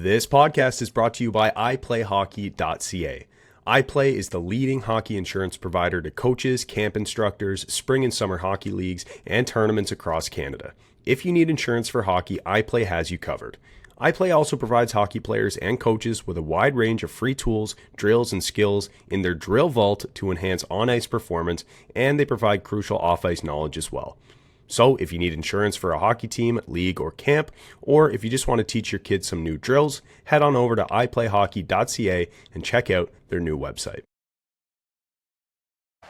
This podcast is brought to you by iPlayHockey.ca. iPlay is the leading hockey insurance provider to coaches, camp instructors, spring and summer hockey leagues, and tournaments across Canada. If you need insurance for hockey, iPlay has you covered. iPlay also provides hockey players and coaches with a wide range of free tools, drills, and skills in their drill vault to enhance on-ice performance, and they provide crucial off-ice knowledge as well. So if you need insurance for a hockey team, league, or camp, or if you just want to teach your kids some new drills, head on over to iPlayHockey.ca and check out their new website.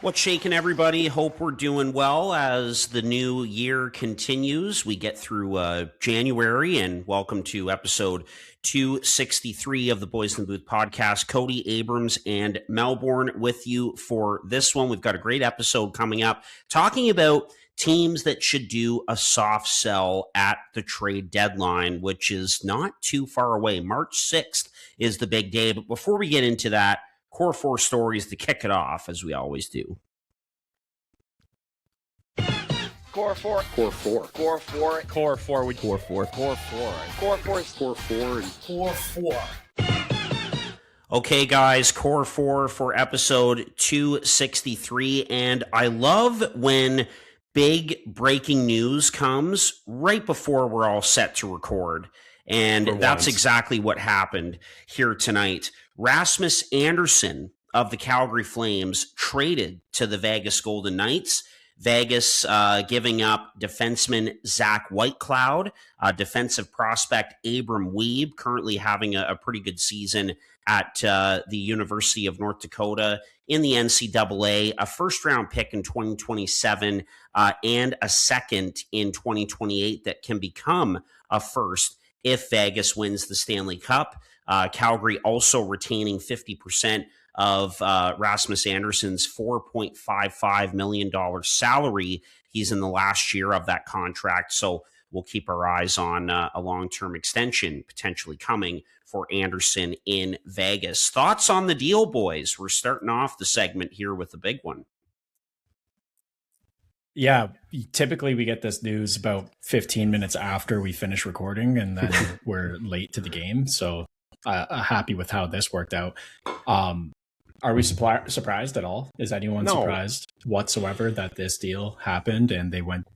What's shaking, everybody? Hope we're doing well as the new year continues. We get through January, and welcome to episode 263 of the Boys in the Booth podcast. Cody Abrams and Melbourne with you for this one. We've got a great episode coming up talking about teams that should do a soft sell at the trade deadline, which is not too far away. March 6th is the big day. But before we get into that, core four stories to kick it off, as we always do. Core four. Core four. Core four. Core four. Core four. Core four. Core four. Core four. Core four. Okay, guys, core four for episode 263. And I love when big breaking news comes right before we're all set to record. And that's exactly what happened here tonight. Rasmus Andersson of the Calgary Flames traded to the Vegas Golden Knights. Vegas giving up defenseman Zach Whitecloud, defensive prospect Abram Wiebe, currently having a pretty good season at the University of North Dakota in the NCAA, a first-round pick in 2027 and a second in 2028 that can become a first if Vegas wins the Stanley Cup. Calgary also retaining 50% of Rasmus Andersson's $4.55 million salary. He's in the last year of that contract, so we'll keep our eyes on a long-term extension potentially coming for Andersson in Vegas. Thoughts on the deal, boys? We're starting off the segment here with the big one. Yeah, typically we get this news about 15 minutes after we finish recording, and then we're late to the game. So happy with how this worked out. Are we surprised at all? Is anyone surprised whatsoever that this deal happened and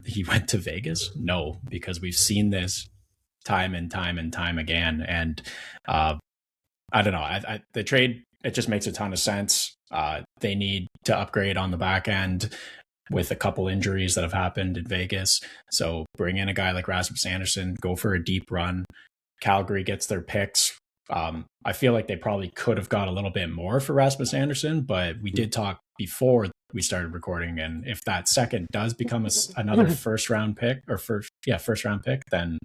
he went to Vegas? No, because we've seen this time and time and time again. And I don't know. The trade, it just makes a ton of sense. They need to upgrade on the back end with a couple injuries that have happened in Vegas. So bring in a guy like Rasmus Andersson, go for a deep run. Calgary gets their picks. I feel like they probably could have got a little bit more for Rasmus Andersson, but we did talk before we started recording. And if that second does become another first round pick, then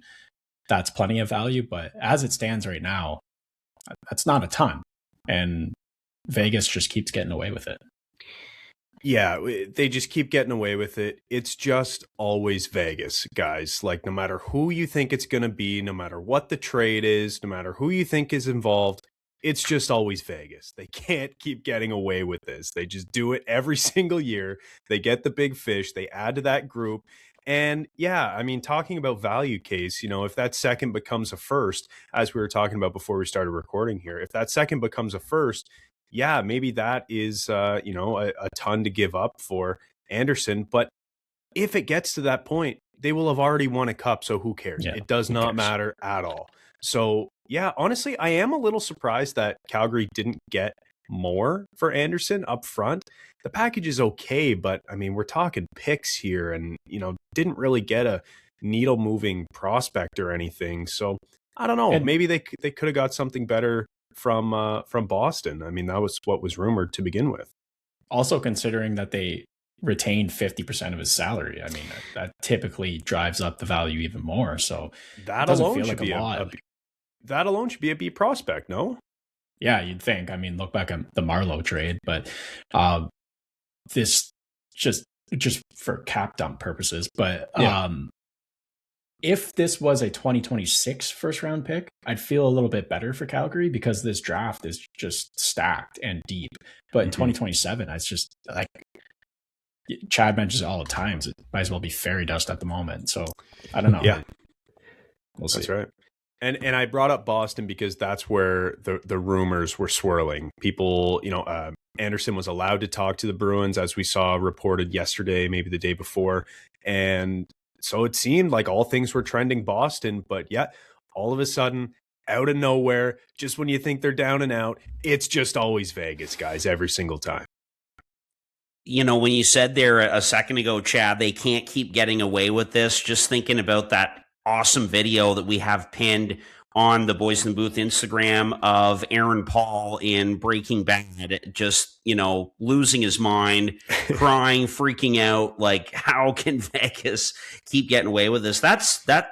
that's plenty of value. But as it stands right now, that's not a ton. And Vegas just keeps getting away with it. Yeah, they just keep getting away with it. It's just always Vegas, guys. Like, no matter who you think it's going to be, no matter what the trade is, no matter who you think is involved, it's just always Vegas. They can't keep getting away with this. They just do it every single year. They get the big fish. They add to that group. And yeah, I mean, talking about value case, if that second becomes a first, as we were talking about before we started recording here, if that second becomes a first, yeah, maybe that is, a ton to give up for Andersson. But if it gets to that point, they will have already won a cup. So who cares? Yeah, it does not matter at all. So, yeah, honestly, I am a little surprised that Calgary didn't get more for Andersson up front. The package is okay, but I mean, we're talking picks here and, didn't really get a needle moving prospect or anything. So I don't know. And maybe they could have got something better from Boston. I mean, that was what was rumored to begin with. Also, considering that they retained 50% of his salary, I mean, that typically drives up the value even more. So that alone should be that alone should be a B prospect, no? Yeah, you'd think. I mean, look back at the Marlowe trade, but this just for cap dump purposes. But if this was a 2026 first round pick, I'd feel a little bit better for Calgary because this draft is just stacked and deep. But in 2027, it's just like Chad mentions all the times, it might as well be fairy dust at the moment. So I don't know. Yeah, we'll see. That's right. And I brought up Boston because that's where the rumors were swirling. People, Anderson was allowed to talk to the Bruins, as we saw reported yesterday, maybe the day before. And so it seemed like all things were trending Boston. But yeah, all of a sudden, out of nowhere, just when you think they're down and out, it's just always Vegas, guys, every single time. When you said there a second ago, Chad, they can't keep getting away with this, just thinking about that awesome video that we have pinned on the Boys in the Booth Instagram of Aaron Paul in Breaking Bad, just, losing his mind, crying, freaking out. Like, how can Vegas keep getting away with this? That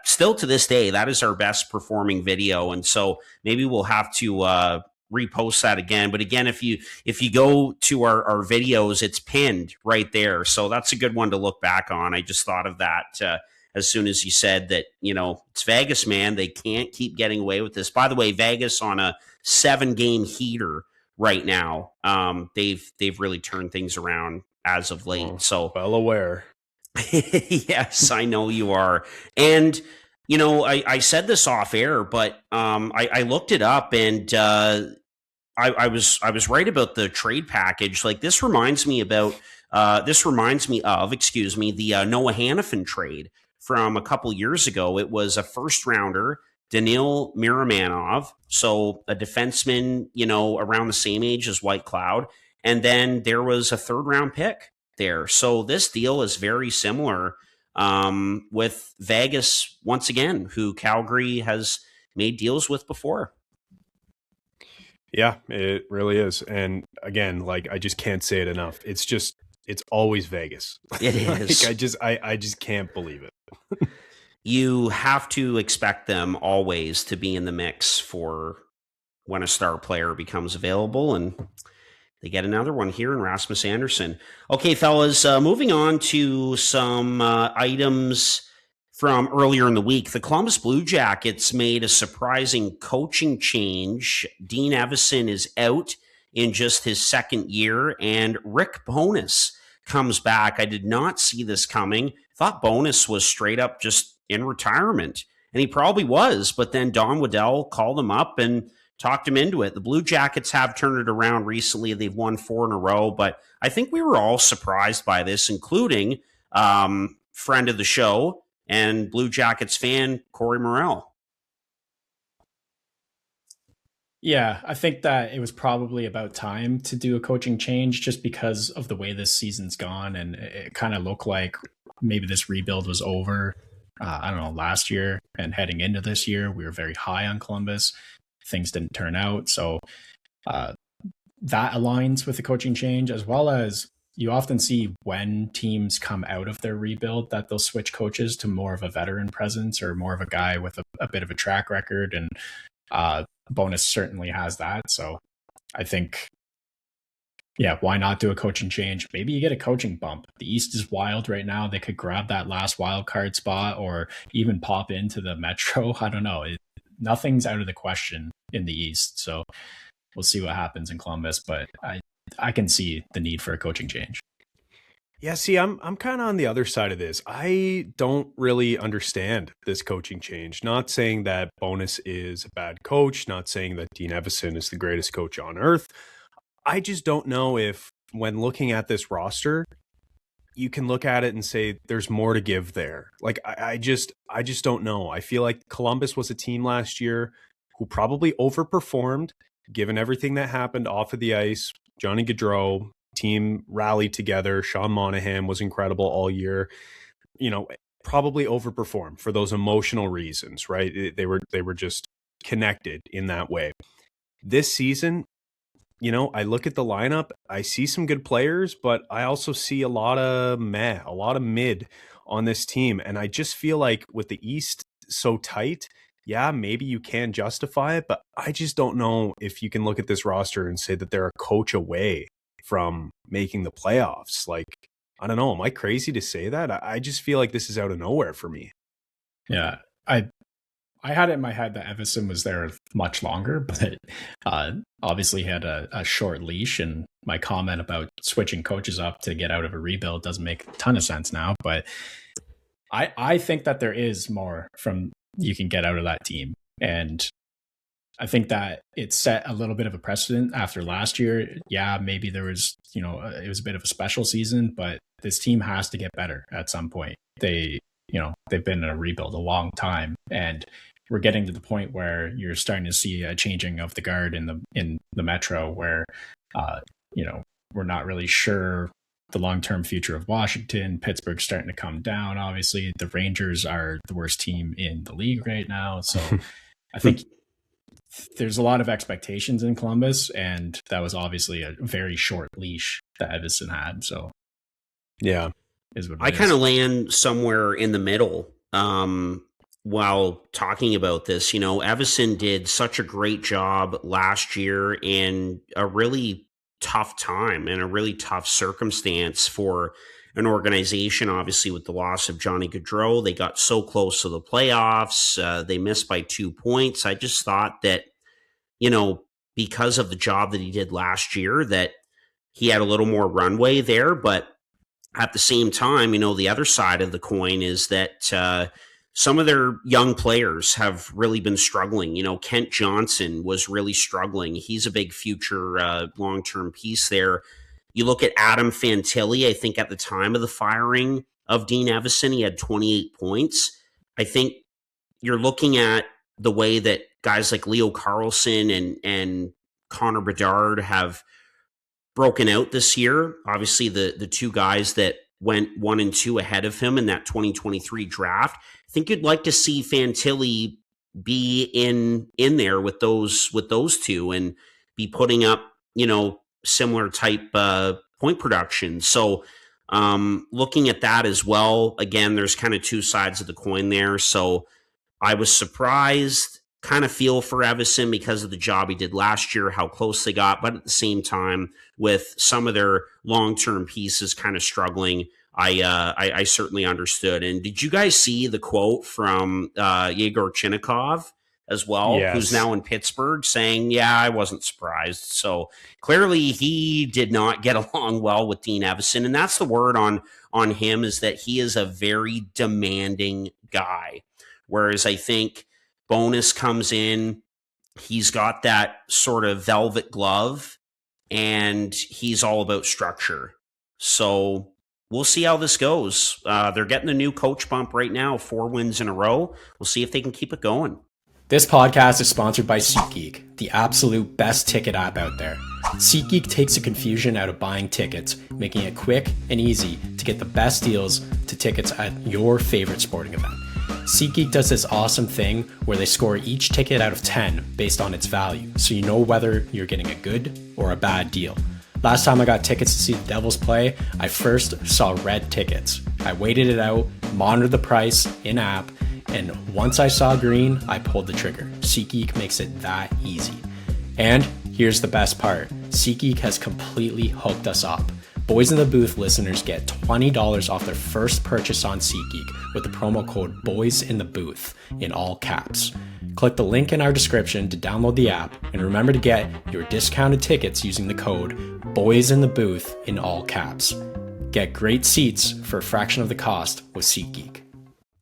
still to this day, that is our best performing video. And so maybe we'll have to repost that again. But again, if you go to our videos, it's pinned right there. So that's a good one to look back on. I just thought of that as soon as you said that, it's Vegas, man. They can't keep getting away with this. By the way, Vegas on a 7-game heater right now. They've really turned things around as of late. So well aware. Yes, I know you are. And I said this off air, but I looked it up, and I was right about the trade package. Like, this reminds me of, the Noah Hannafin trade from a couple years ago. It was a first rounder, Danil Miramanov, so a defenseman, around the same age as White Cloud, and then there was a third round pick there. So this deal is very similar with Vegas once again, who Calgary has made deals with before. Yeah, it really is. And again, like, I just can't say it enough. It's always Vegas. It is. I just can't believe it. You have to expect them always to be in the mix for when a star player becomes available, and they get another one here in Rasmus Andersson. Okay, fellas, moving on to some items from earlier in the week. The Columbus Blue Jackets made a surprising coaching change. Dean Evason is out in just his second year, and Rick Bowness comes back. I did not see this coming. Thought Bowness was straight up just in retirement, and he probably was, but then Don Waddell called him up and talked him into it. The Blue Jackets have turned it around recently. They've won 4 in a row, but I think we were all surprised by this, including friend of the show and Blue Jackets fan, Corey Morrell. Yeah, I think that it was probably about time to do a coaching change, just because of the way this season's gone, and it kind of looked like maybe this rebuild was over. I don't know, last year and heading into this year, we were very high on Columbus. Things didn't turn out. So that aligns with the coaching change, as well as you often see when teams come out of their rebuild that they'll switch coaches to more of a veteran presence or more of a guy with a bit of a track record. And Bonus certainly has that. So I think, yeah, why not do a coaching change? Maybe you get a coaching bump. The East is wild right now. They could grab that last wild card spot or even pop into the Metro. I don't know. Nothing's out of the question in the East. So we'll see what happens in Columbus, but I can see the need for a coaching change. Yeah, see, I'm kind of on the other side of this. I don't really understand this coaching change. Not saying that Bonus is a bad coach, not saying that Dean Evason is the greatest coach on earth. I just don't know if, when looking at this roster, you can look at it and say there's more to give there. Like, I just don't know. I feel like Columbus was a team last year who probably overperformed, given everything that happened off of the ice. Johnny Gaudreau, team rallied together. Sean Monahan was incredible all year. Probably overperformed for those emotional reasons, right? They were just connected in that way. This season, I look at the lineup, I see some good players, but I also see a lot of mid on this team. And I just feel like with the East so tight, yeah, maybe you can justify it, but I just don't know if you can look at this roster and say that they're a coach away from making the playoffs. Like, I don't know. Am I crazy to say that? I just feel like this is out of nowhere for me. Yeah, I had it in my head that Evason was there much longer, but obviously he had a short leash, and my comment about switching coaches up to get out of a rebuild doesn't make a ton of sense now. But I think that there is more from you can get out of that team. And I think that it set a little bit of a precedent after last year. Yeah, maybe there was, it was a bit of a special season, but this team has to get better at some point. They've been in a rebuild a long time, and we're getting to the point where you're starting to see a changing of the guard in the Metro, where, we're not really sure the long-term future of Washington. Pittsburgh's starting to come down. Obviously, the Rangers are the worst team in the league right now. So I think there's a lot of expectations in Columbus, and that was obviously a very short leash that Edison had. So yeah, I kind of land somewhere in the middle. While talking about this, Evison did such a great job last year in a really tough time and a really tough circumstance for an organization. Obviously, with the loss of Johnny Gaudreau, they got so close to the playoffs. They missed by 2 points. I just thought that, because of the job that he did last year, that he had a little more runway there. But at the same time, the other side of the coin is that some of their young players have really been struggling. Kent Johnson was really struggling. He's a big future long-term piece there. You look at Adam Fantilli, I think at the time of the firing of Dean Evison, he had 28 points. I think you're looking at the way that guys like Leo Carlson and Connor Bedard have broken out this year. Obviously, the two guys that went 1 and 2 ahead of him in that 2023 draft. I think you'd like to see Fantilli be in there with those two and be putting up, similar type point production. So looking at that as well, again, there's kind of two sides of the coin there. So I was surprised, kind of feel for Evison because of the job he did last year, how close they got. But at the same time, with some of their long-term pieces kind of struggling, I certainly understood. And did you guys see the quote from Yegor Chinnikov as well, yes, who's now in Pittsburgh, saying, yeah, I wasn't surprised. So clearly he did not get along well with Dean Evison. And that's the word on him, is that he is a very demanding guy. Whereas I think Bonus comes in, he's got that sort of velvet glove, and he's all about structure. So we'll see how this goes. They're getting a new coach bump right now, 4 wins in a row. We'll see if they can keep it going. This podcast is sponsored by SeatGeek, the absolute best ticket app out there. SeatGeek takes the confusion out of buying tickets, making it quick and easy to get the best deals to tickets at your favorite sporting event. SeatGeek does this awesome thing where they score each ticket out of 10 based on its value, so you know whether you're getting a good or a bad deal. Last time I got tickets to see the Devils play, I first saw red tickets. I waited it out, monitored the price in-app, and once I saw green, I pulled the trigger. SeatGeek makes it that easy. And here's the best part. SeatGeek has completely hooked us up. Boys in the Booth listeners get $20 off their first purchase on SeatGeek with the promo code BOYSINTHEBOOTH in all caps. Click the link in our description to download the app, and remember to get your discounted tickets using the code BOYSINTHEBOOTH in all caps. Get great seats for a fraction of the cost with SeatGeek.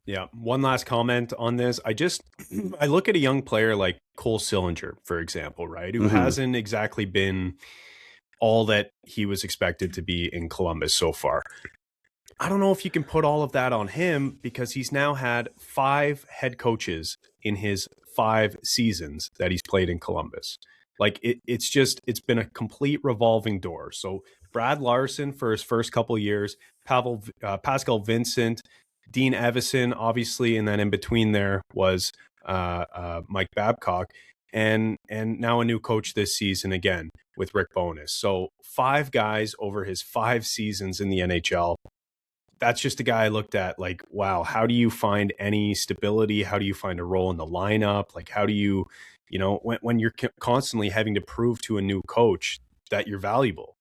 Yeah. One last comment on this. I look at a young player like Cole Sillinger, for example, right? Who hasn't exactly been all that he was expected to be in Columbus so far. I don't know if you can put all of that on him, because he's now had 5 head coaches in his 5 seasons that he's played in Columbus. Like it's been a complete revolving door. So Brad Larson for his first couple years, Pascal Vincent, Dean Evison, obviously, and then in between there was Mike Babcock, and now a new coach this season again with Rick Bowness. So 5 guys over his 5 seasons in the NHL. That's just a guy I looked at like, wow, how do you find any stability? How do you find a role in the lineup? Like, how do you, when you're constantly having to prove to a new coach that you're valuable,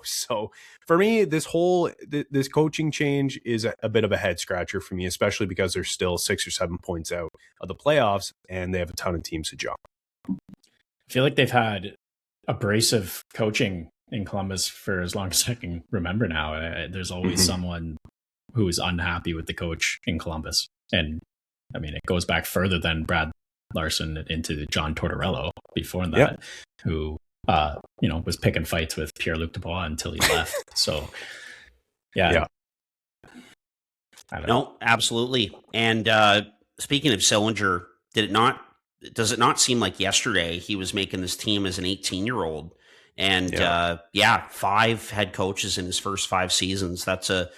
So for me, this coaching change is a bit of a head scratcher for me, especially because they're still 6 or 7 points out of the playoffs and they have a ton of teams to jump. I feel like they've had abrasive coaching in Columbus for as long as I can remember now. There's always someone who is unhappy with the coach in Columbus. And I mean, it goes back further than Brad Larson into John Tortorella before that, Yep. who was picking fights with Pierre-Luc Dubois until he left. So yeah. I don't know. No, absolutely. And speaking of Sillinger, does it not seem like yesterday he was making this team as an 18-year-old? And 5 head coaches in his first 5 seasons. That's a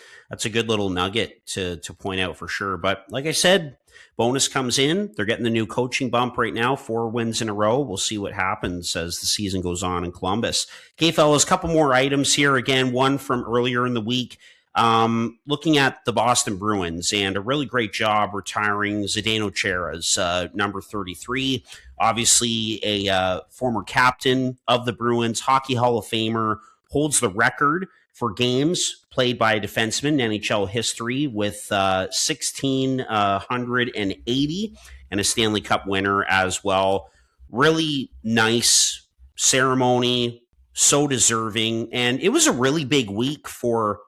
good little nugget to point out for sure. But like I said, bonus comes in. They're getting the new coaching bump right now, 4 wins in a row. We'll see what happens as the season goes on in Columbus. Okay, fellas, a couple more items here. Again, one from earlier in the week. Looking at the Boston Bruins, and a really great job retiring Zdeno Chara's number 33. Obviously, a former captain of the Bruins, Hockey Hall of Famer, holds the record for games played by a defenseman in NHL history with 1,680, and a Stanley Cup winner as well. Really nice ceremony, so deserving, and it was a really big week for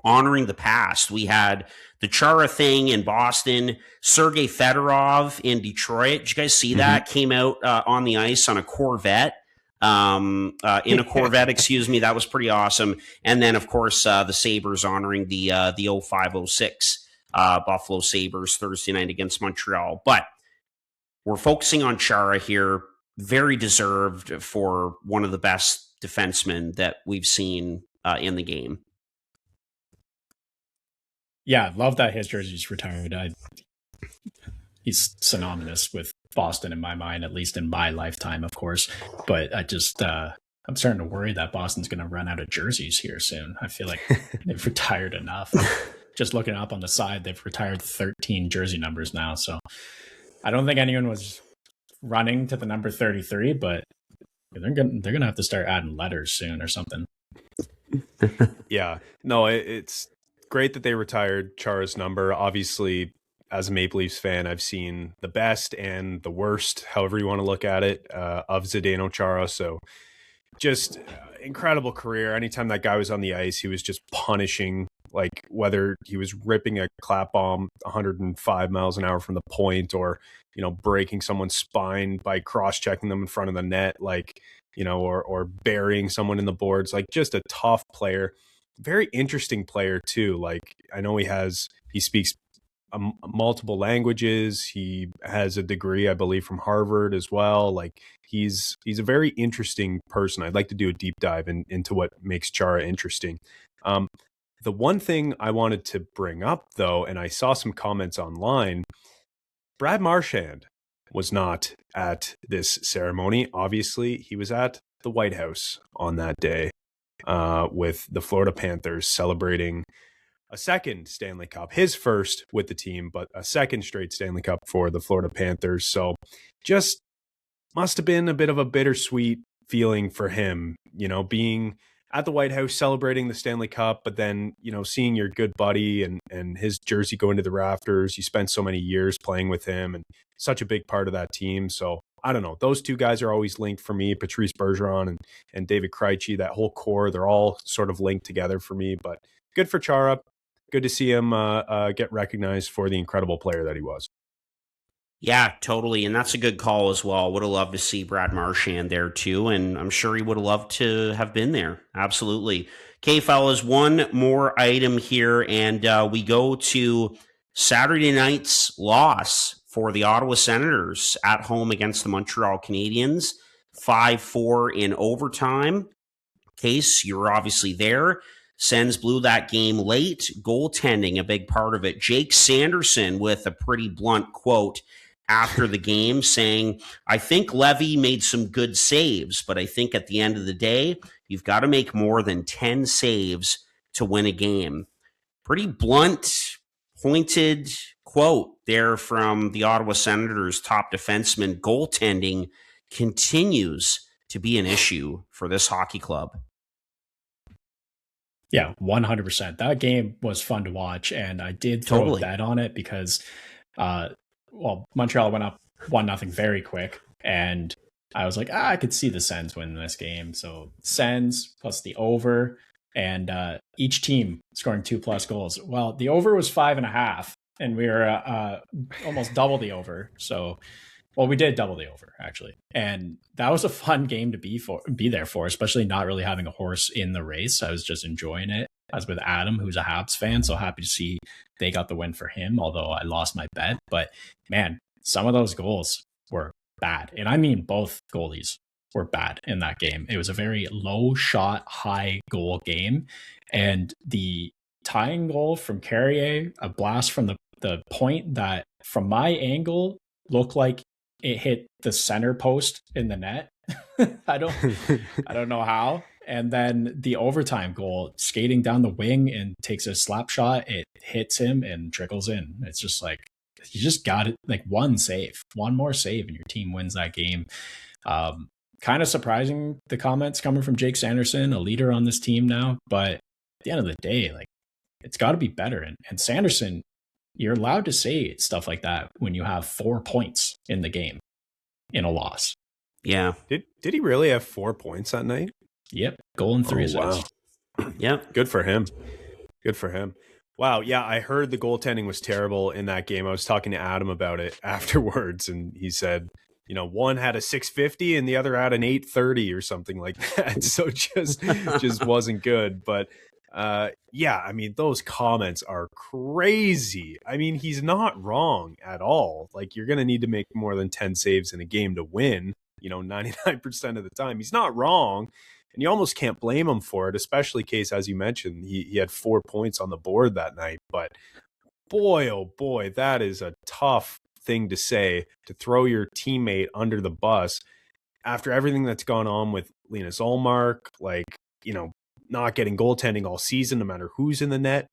honoring the past. We had the Chara thing in Boston, Sergei Fedorov in Detroit. Did you guys see that? Came out on the ice on a Corvette. In a Corvette, excuse me. That was pretty awesome. And then, of course, the Sabres honoring the 05-06 Buffalo Sabres Thursday night against Montreal. But we're focusing on Chara here. Very deserved for one of the best defensemen that we've seen in the game. Yeah, love that his jersey's retired. He's synonymous with Boston in my mind, at least in my lifetime, of course. But I'm starting to worry that Boston's going to run out of jerseys here soon. I feel like they've retired enough. Just looking up on the side, they've retired 13 jersey numbers now. So I don't think anyone was running to the number 33, but they're gonna have to start adding letters soon or something. Yeah, no, it's great that they retired Chara's number. Obviously, as a Maple Leafs fan, I've seen the best and the worst, however you want to look at it, of Zdeno Chara. So just incredible career. Anytime that guy was on the ice, he was just punishing, like whether he was ripping a clap bomb 105 miles an hour from the point, or, breaking someone's spine by cross-checking them in front of the net, like, or burying someone in the boards, like just a tough player. Very interesting player too. Like, I know he speaks multiple languages. He has a degree, I believe, from Harvard as well. Like, he's a very interesting person. I'd like to do a deep dive into what makes Chara interesting. The one thing I wanted to bring up, though, and I saw some comments online, Brad Marchand was not at this ceremony. Obviously, he was at the White House on that day, with the Florida Panthers celebrating a second Stanley Cup, his first with the team, but a second straight Stanley Cup for the Florida Panthers. So just must have been a bit of a bittersweet feeling for him, being at the White House celebrating the Stanley Cup, but then, seeing your good buddy and his jersey go into the rafters. You spent so many years playing with him and such a big part of that team. So I don't know. Those two guys are always linked for me, Patrice Bergeron and David Krejci, that whole core. They're all sort of linked together for me, but good for Chara. Good to see him get recognized for the incredible player that he was. Yeah, totally. And that's a good call as well. Would have loved to see Brad Marchand there too. And I'm sure he would have loved to have been there. Absolutely. Okay, fellas, one more item here. And we go to Saturday night's loss for the Ottawa Senators at home against the Montreal Canadiens. 5-4 in overtime. Case, you were obviously there. Sens blew that game late. Goaltending, a big part of it. Jake Sanderson with a pretty blunt quote after the game saying, I think Levy made some good saves, but I think at the end of the day, you've got to make more than 10 saves to win a game. Pretty blunt, pointed quote there from the Ottawa Senators' top defenseman. Goaltending continues to be an issue for this hockey club. Yeah, 100%. That game was fun to watch, and I did throw a bet on it because Montreal went up 1-0 very quick, and I was like, I could see the Sens win this game. So Sens plus the over, and each team scoring 2+ goals. Well, the over was 5.5, and we were almost double the over. So Well, we did double the over actually, and that was a fun game to be there for, especially not really having a horse in the race. I was just enjoying it. I was with Adam, who's a Habs fan, so happy to see they got the win for him. Although I lost my bet, but man, some of those goals were bad, and I mean both goalies were bad in that game. It was a very low shot, high goal game, and the tying goal from Carrier, a blast from the point that from my angle looked like it hit the center post in the net. I don't know how. And then the overtime goal, skating down the wing and takes a slap shot, it hits him and trickles in. It's just like you just got it, like one more save, and your team wins that game. Kind of surprising the comments coming from Jake Sanderson, a leader on this team now, but at the end of the day, like it's got to be better. And Sanderson, you're allowed to say stuff like that when you have 4 points in the game in a loss. Yeah. Did he really have 4 points that night? Yep. Goal and 3 assists. Wow. Yep. Good for him. Good for him. Wow. Yeah, I heard the goaltending was terrible in that game. I was talking to Adam about it afterwards, and he said, one had a 650 and the other had an 830 or something like that. So just wasn't good. But yeah, I mean, those comments are crazy. I mean, he's not wrong at all. Like, you're going to need to make more than 10 saves in a game to win, 99% of the time. He's not wrong. And you almost can't blame him for it, especially Case, as you mentioned, he had 4 points on the board that night. But boy, oh boy, that is a tough thing to say, to throw your teammate under the bus after everything that's gone on with Linus Ullmark, not getting goaltending all season, no matter who's in the net.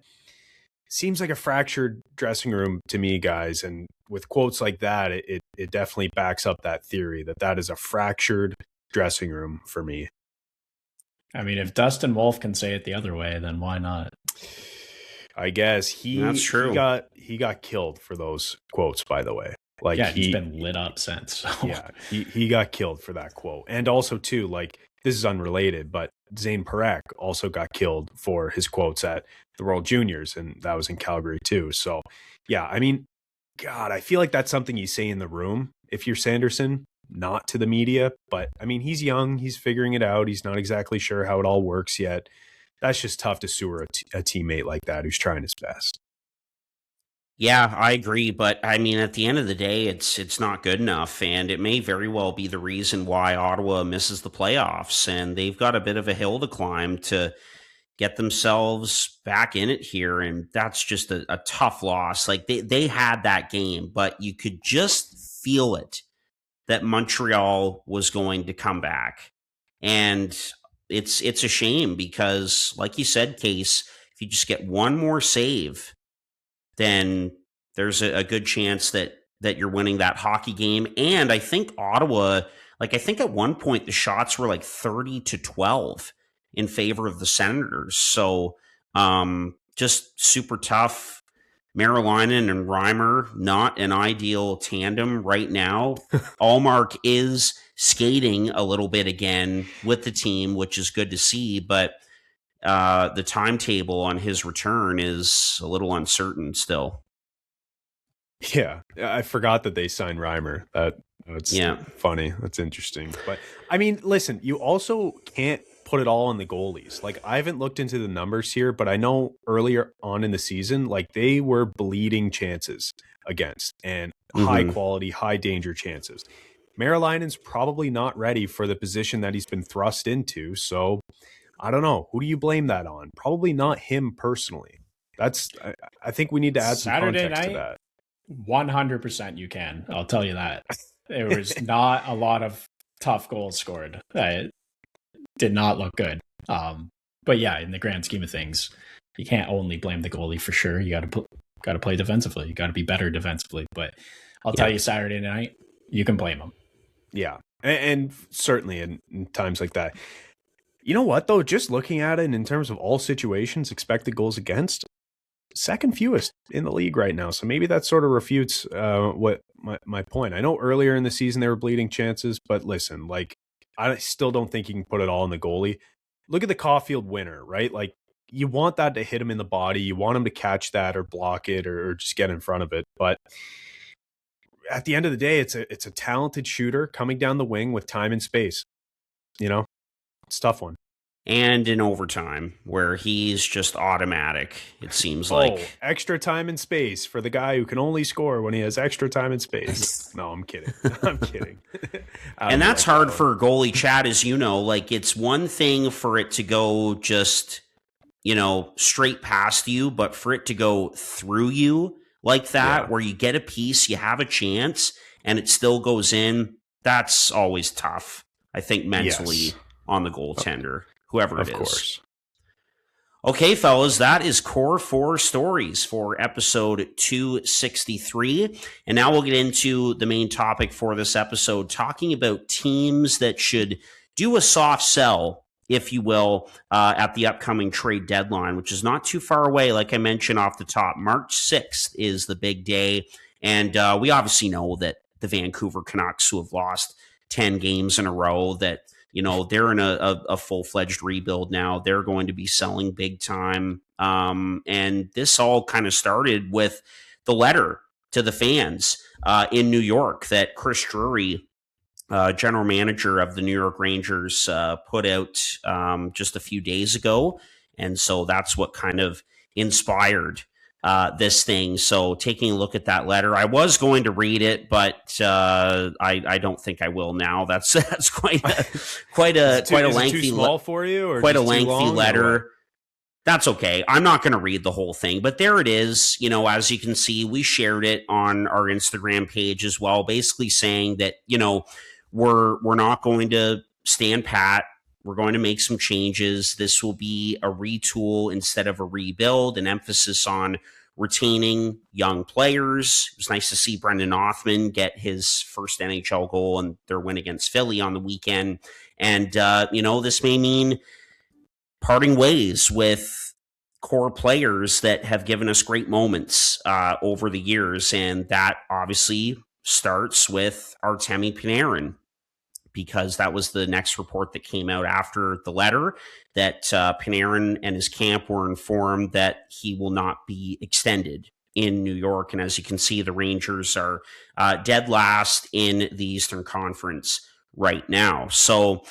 Seems like a fractured dressing room to me, guys. And with quotes like that, it definitely backs up that theory that is a fractured dressing room for me. I mean, if Dustin Wolf can say it the other way, then why not? I guess That's true. He got killed for those quotes, by the way. Like, yeah, he's been lit up since. So. Yeah, he got killed for that quote. And also, too, this is unrelated, but Zane Parekh also got killed for his quotes at the World Juniors, and that was in Calgary, too. So, yeah, I mean, God, I feel like that's something you say in the room if you're Sanderson, not to the media. But, I mean, he's young. He's figuring it out. He's not exactly sure how it all works yet. That's just tough to sewer a teammate like that who's trying his best. Yeah, I agree, but I mean, at the end of the day, it's not good enough, and it may very well be the reason why Ottawa misses the playoffs, and they've got a bit of a hill to climb to get themselves back in it here, and that's just a tough loss. Like, they had that game, but you could just feel it that Montreal was going to come back, and it's a shame because, like you said, Case, if you just get one more save, then there's a good chance that you're winning that hockey game. And I think Ottawa, I think at one point the shots were 30-12 in favor of the Senators. So just super tough. Marilainen and Reimer, not an ideal tandem right now. Ullmark is skating a little bit again with the team, which is good to see, but the timetable on his return is a little uncertain still. Yeah, I forgot that they signed Reimer. That's funny. That's interesting. But I mean, listen, you also can't put it all on the goalies. I haven't looked into the numbers here, but I know earlier on in the season, they were bleeding chances against and high quality, high danger chances. Marilainen's probably not ready for the position that he's been thrust into. So I don't know. Who do you blame that on? Probably not him personally. I think we need to add Saturday some context night, to that. 100% you can. I'll tell you that. There was not a lot of tough goals scored. It did not look good. But yeah, in the grand scheme of things, you can't only blame the goalie for sure. You got to play defensively. You got to be better defensively. But I'll tell you, Saturday night, you can blame them. Yeah, and certainly in times like that. You know what, though? Just looking at it in terms of all situations, expected goals against, second fewest in the league right now. So maybe that sort of refutes what my point. I know earlier in the season they were bleeding chances, but listen, I still don't think you can put it all on the goalie. Look at the Caulfield winner, right? You want that to hit him in the body. You want him to catch that or block it or just get in front of it. But at the end of the day, it's a talented shooter coming down the wing with time and space. It's a tough one. And in overtime, where he's just automatic, it seems like. Extra time and space for the guy who can only score when he has extra time and space. No, I'm kidding. I'm kidding. And that's hard for goalie Chad, as you know. Like, it's one thing for it to go just, straight past you, but for it to go through you like that, where you get a piece, you have a chance, and it still goes in, that's always tough, I think, mentally on the goaltender. Whoever it is. Of course. Okay, fellas, that is Core 4 Stories for episode 263. And now we'll get into the main topic for this episode, talking about teams that should do a soft sell, if you will, at the upcoming trade deadline, which is not too far away. Like I mentioned off the top, March 6th is the big day. And we obviously know that the Vancouver Canucks, who have lost 10 games in a row, that they're in a full-fledged rebuild now. They're going to be selling big time. And this all kind of started with the letter to the fans in New York that Chris Drury, general manager of the New York Rangers, put out just a few days ago. And so that's what kind of inspired this thing. So taking a look at that letter, I was going to read it, but I don't think I will now. That's quite a lengthy, too small for you, or quite a just too lengthy long, letter. That's okay. I'm not going to read the whole thing, but there it is. As you can see, we shared it on our Instagram page as well, basically saying that, we're not going to stand pat. We're going to make some changes. This will be a retool instead of a rebuild, an emphasis on retaining young players. It was nice to see Brendan Othman get his first NHL goal and their win against Philly on the weekend. And, this may mean parting ways with core players that have given us great moments over the years. And that obviously starts with Artemi Panarin, because that was the next report that came out after the letter, that Panarin and his camp were informed that he will not be extended in New York. And as you can see, the Rangers are dead last in the Eastern Conference right now. So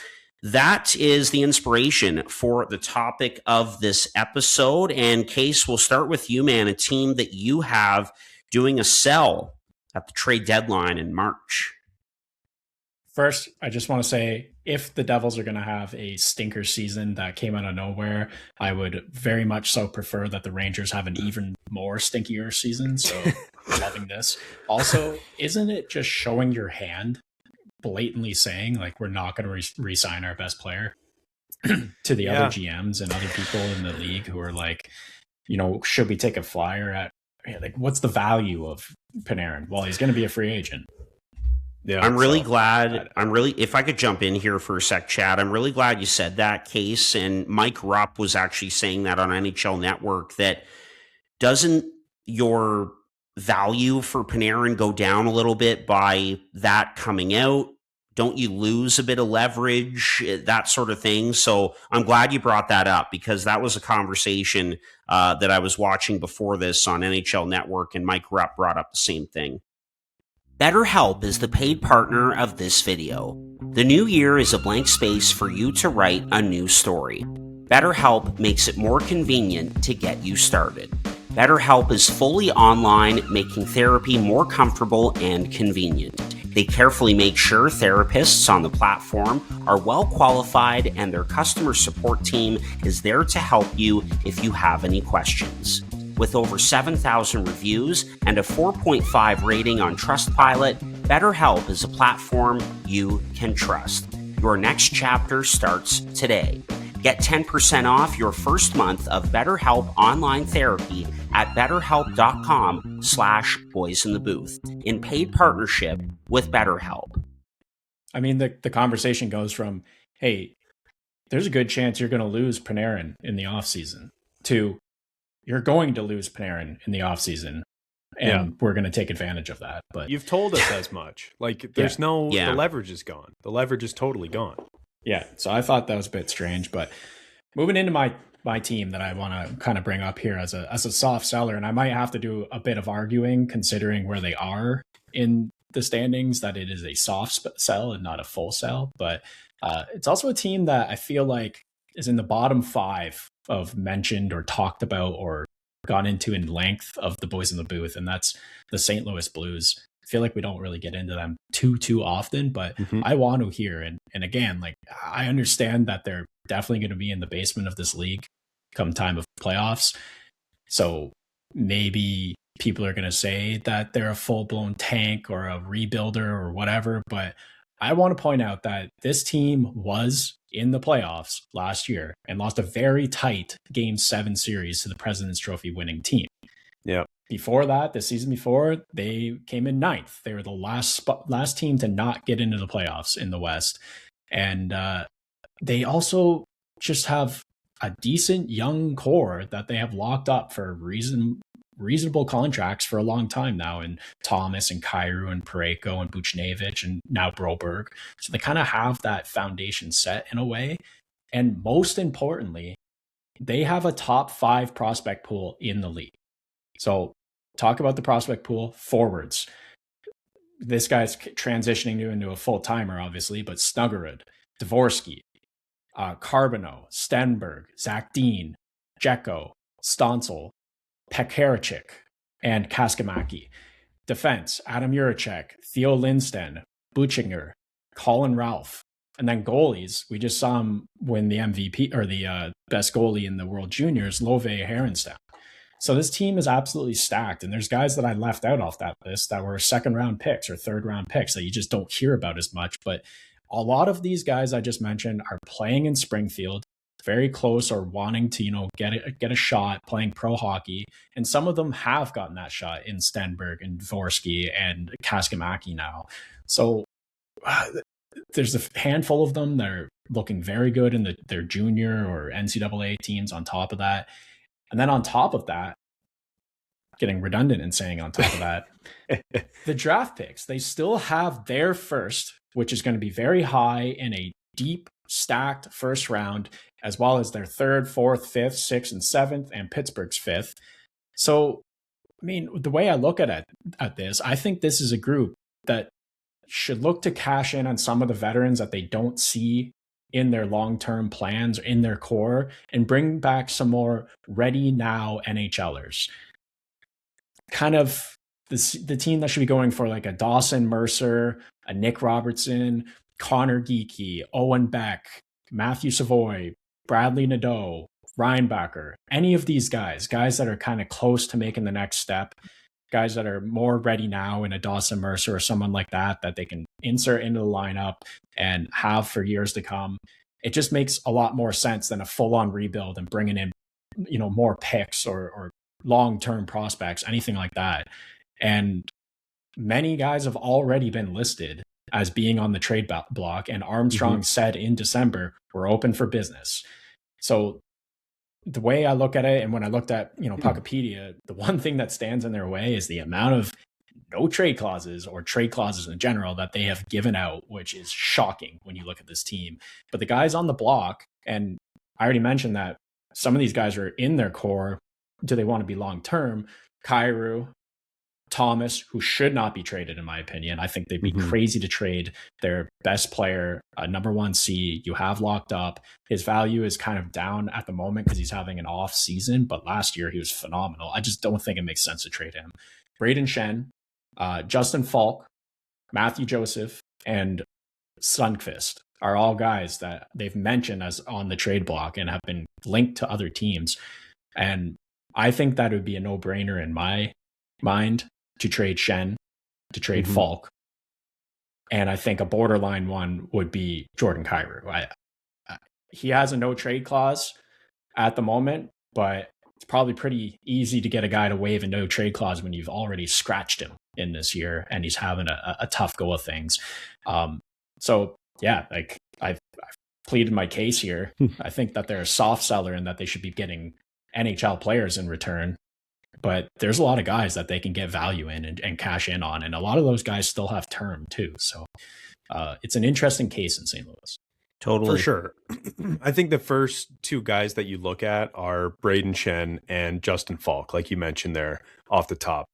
that is the inspiration for the topic of this episode. And Case, we'll start with you, man, a team that you have doing a sell at the trade deadline in March. First, I just want to say, if the Devils are going to have a stinker season that came out of nowhere, I would very much so prefer that the Rangers have an even more stinkier season. So loving this. Also, isn't it just showing your hand, blatantly saying, like, we're not going to re-sign our best player to the other GMs and other people in the league who are like, should we take a flyer at, like, what's the value of Panarin? Well, he's going to be a free agent. Yeah, I'm really glad. If I could jump in here for a sec, Chad, I'm really glad you said that, Case. And Mike Rupp was actually saying that on NHL Network, that doesn't your value for Panarin go down a little bit by that coming out? Don't you lose a bit of leverage, that sort of thing? So I'm glad you brought that up, because that was a conversation that I was watching before this on NHL Network, and Mike Rupp brought up the same thing. BetterHelp is the paid partner of this video. The new year is a blank space for you to write a new story. BetterHelp makes it more convenient to get you started. BetterHelp is fully online, making therapy more comfortable and convenient. They carefully make sure therapists on the platform are well qualified, and their customer support team is there to help you if you have any questions. With over 7,000 reviews and a 4.5 rating on Trustpilot, BetterHelp is a platform you can trust. Your next chapter starts today. Get 10% off your first month of BetterHelp online therapy at betterhelp.com/boysinthebooth in paid partnership with BetterHelp. I mean, the conversation goes from, hey, there's a good chance you're going to lose Panarin in the offseason, to you're going to lose Panarin in the offseason, and we're going to take advantage of that. But you've told us as much. Like, there's the leverage is gone. The leverage is totally gone. Yeah, so I thought that was a bit strange. But moving into my team that I want to kind of bring up here as a soft seller, and I might have to do a bit of arguing considering where they are in the standings that it is a soft sell and not a full sell. But it's also a team that I feel like is in the bottom 5 of mentioned or talked about or gone into in length of the boys in the booth, and that's the St. Louis Blues. I feel like we don't really get into them too often, but I want to here. And again, like, I understand that they're definitely going to be in the basement of this league come time of playoffs. So maybe people are going to say that they're a full-blown tank or a rebuilder or whatever, but I want to point out that this team was in the playoffs last year and lost a very tight Game 7 series to the President's Trophy winning team. Yeah. Before that, the season before, they came in 9th. They were the last team to not get into the playoffs in the West. And they also just have a decent young core that they have locked up for reasonable contracts for a long time now, and Thomas and Kyrou and Pareko and Buchnevich and now Broberg. So they kind of have that foundation set in a way. And most importantly, they have a top 5 prospect pool in the league. So talk about the prospect pool. Forwards. This guy's transitioning into a full-timer, obviously, but Snuggerud, Dvorsky, Carbonneau, Stenberg, Zach Dean, Jekko, Stonsel, Pekaricik, and Kaskamaki. Defense, Adam Juracek, Theo Lindsten, Buchinger, Colin Ralph. And then goalies, we just saw him win the MVP or the best goalie in the World Juniors, Love Herenstam. So this team is absolutely stacked. And there's guys that I left out off that list that were second round picks or third round picks that you just don't hear about as much. But a lot of these guys I just mentioned are playing in Springfield, very close or wanting to, get a shot playing pro hockey. And some of them have gotten that shot in Stenberg and Dvorsky and Kaskamaki now. So there's a handful of them that are looking very good in their junior or NCAA teams on top of that. And then on top of that, getting redundant in saying on top of that, the draft picks, they still have their first, which is going to be very high in a deep stacked first round, as well as their 3rd, 4th, 5th, 6th, and 7th, and Pittsburgh's 5th. So, I mean, the way I look at this, I think this is a group that should look to cash in on some of the veterans that they don't see in their long-term plans or in their core and bring back some more ready now NHLers. Kind of the team that should be going for like a Dawson Mercer, a Nick Robertson, Connor Geeky, Owen Beck, Matthew Savoy, Bradley Nadeau, Reinbacher, any of these guys that are kind of close to making the next step, guys that are more ready now in a Dawson Mercer or someone like that they can insert into the lineup and have for years to come. It just makes a lot more sense than a full-on rebuild and bringing in, more picks or long-term prospects, anything like that. And many guys have already been listed as being on the trade block, and Armstrong said in December, we're open for business. So the way I look at it, and when I looked at, Puckopedia, the one thing that stands in their way is the amount of no trade clauses or trade clauses in general that they have given out, which is shocking when you look at this team. But the guys on the block, and I already mentioned that some of these guys are in their core. Do they want to be long-term? Kyrou, Thomas, who should not be traded, in my opinion. I think they'd be crazy to trade their best player, number 1 C. You have locked up. His value is kind of down at the moment because he's having an off season, but last year he was phenomenal. I just don't think it makes sense to trade him. Braden Shen, Justin Falk, Matthew Joseph, and Sundqvist are all guys that they've mentioned as on the trade block and have been linked to other teams. And I think that would be a no-brainer in my mind to trade Shen, to trade Falk. And I think a borderline one would be Jordan Kyrou. He has a no trade clause at the moment, but it's probably pretty easy to get a guy to waive a no trade clause when you've already scratched him in this year and he's having a tough go of things. So yeah, like I've pleaded my case here. I think that they're a soft seller and that they should be getting NHL players in return. But there's a lot of guys that they can get value in and cash in on. And a lot of those guys still have term too. So it's an interesting case in St. Louis. Totally. For sure. I think the first 2 guys that you look at are Braden Shen and Justin Falk, like you mentioned there off the top.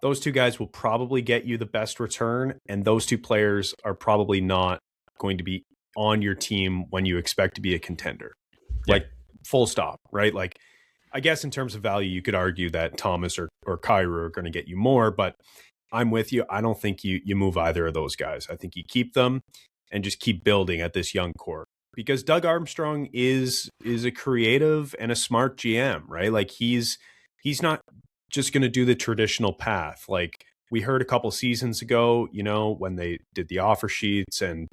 those two guys will probably get you the best return, and those two players are probably not going to be on your team when you expect to be a contender. Yeah. Like, full stop, right? Like, I guess in terms of value, you could argue that Thomas or Kyrou are going to get you more, but I'm with you. I don't think you move either of those guys. I think you keep them and just keep building at this young core, because Doug Armstrong is a creative and a smart GM, right? Like, he's not just going to do the traditional path. Like, we heard a couple seasons ago, when they did the offer sheets and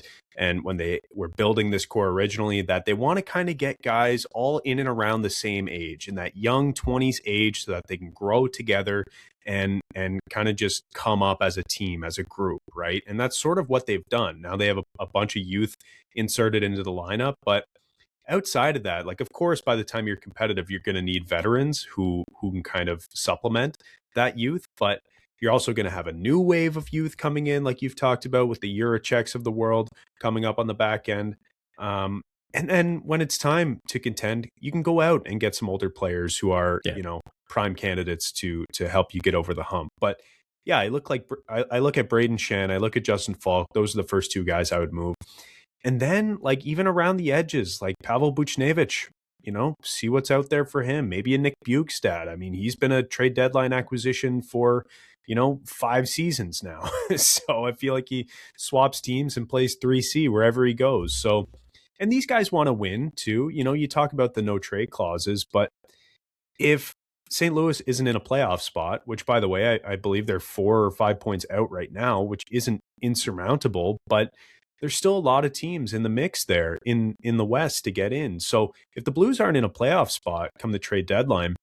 when they were building this core originally, that they want to kind of get guys all in and around the same age, in that young 20s age, so that they can grow together and kind of just come up as a team, as a group, right? And that's sort of what they've done. Now they have a bunch of youth inserted into the lineup, but outside of that, like, of course, by the time you're competitive, you're going to need veterans who can kind of supplement that youth, but you're also going to have a new wave of youth coming in, like you've talked about, with the Juraceks of the world coming up on the back end. And then when it's time to contend, you can go out and get some older players who are, prime candidates to help you get over the hump. But yeah, I look at Braden Shen, I look at Justin Falk. Those are the first two guys I would move. And then, like, even around the edges, like Pavel Buchnevich, see what's out there for him. Maybe a Nick Bukestad. I mean, he's been a trade deadline acquisition for 5 seasons now. So I feel like he swaps teams and plays 3C wherever he goes. So, and these guys want to win too. You talk about the no trade clauses, but if St. Louis isn't in a playoff spot, which, by the way, I believe they're 4 or 5 points out right now, which isn't insurmountable, but there's still a lot of teams in the mix there in the West to get in. So if the Blues aren't in a playoff spot come the trade deadline,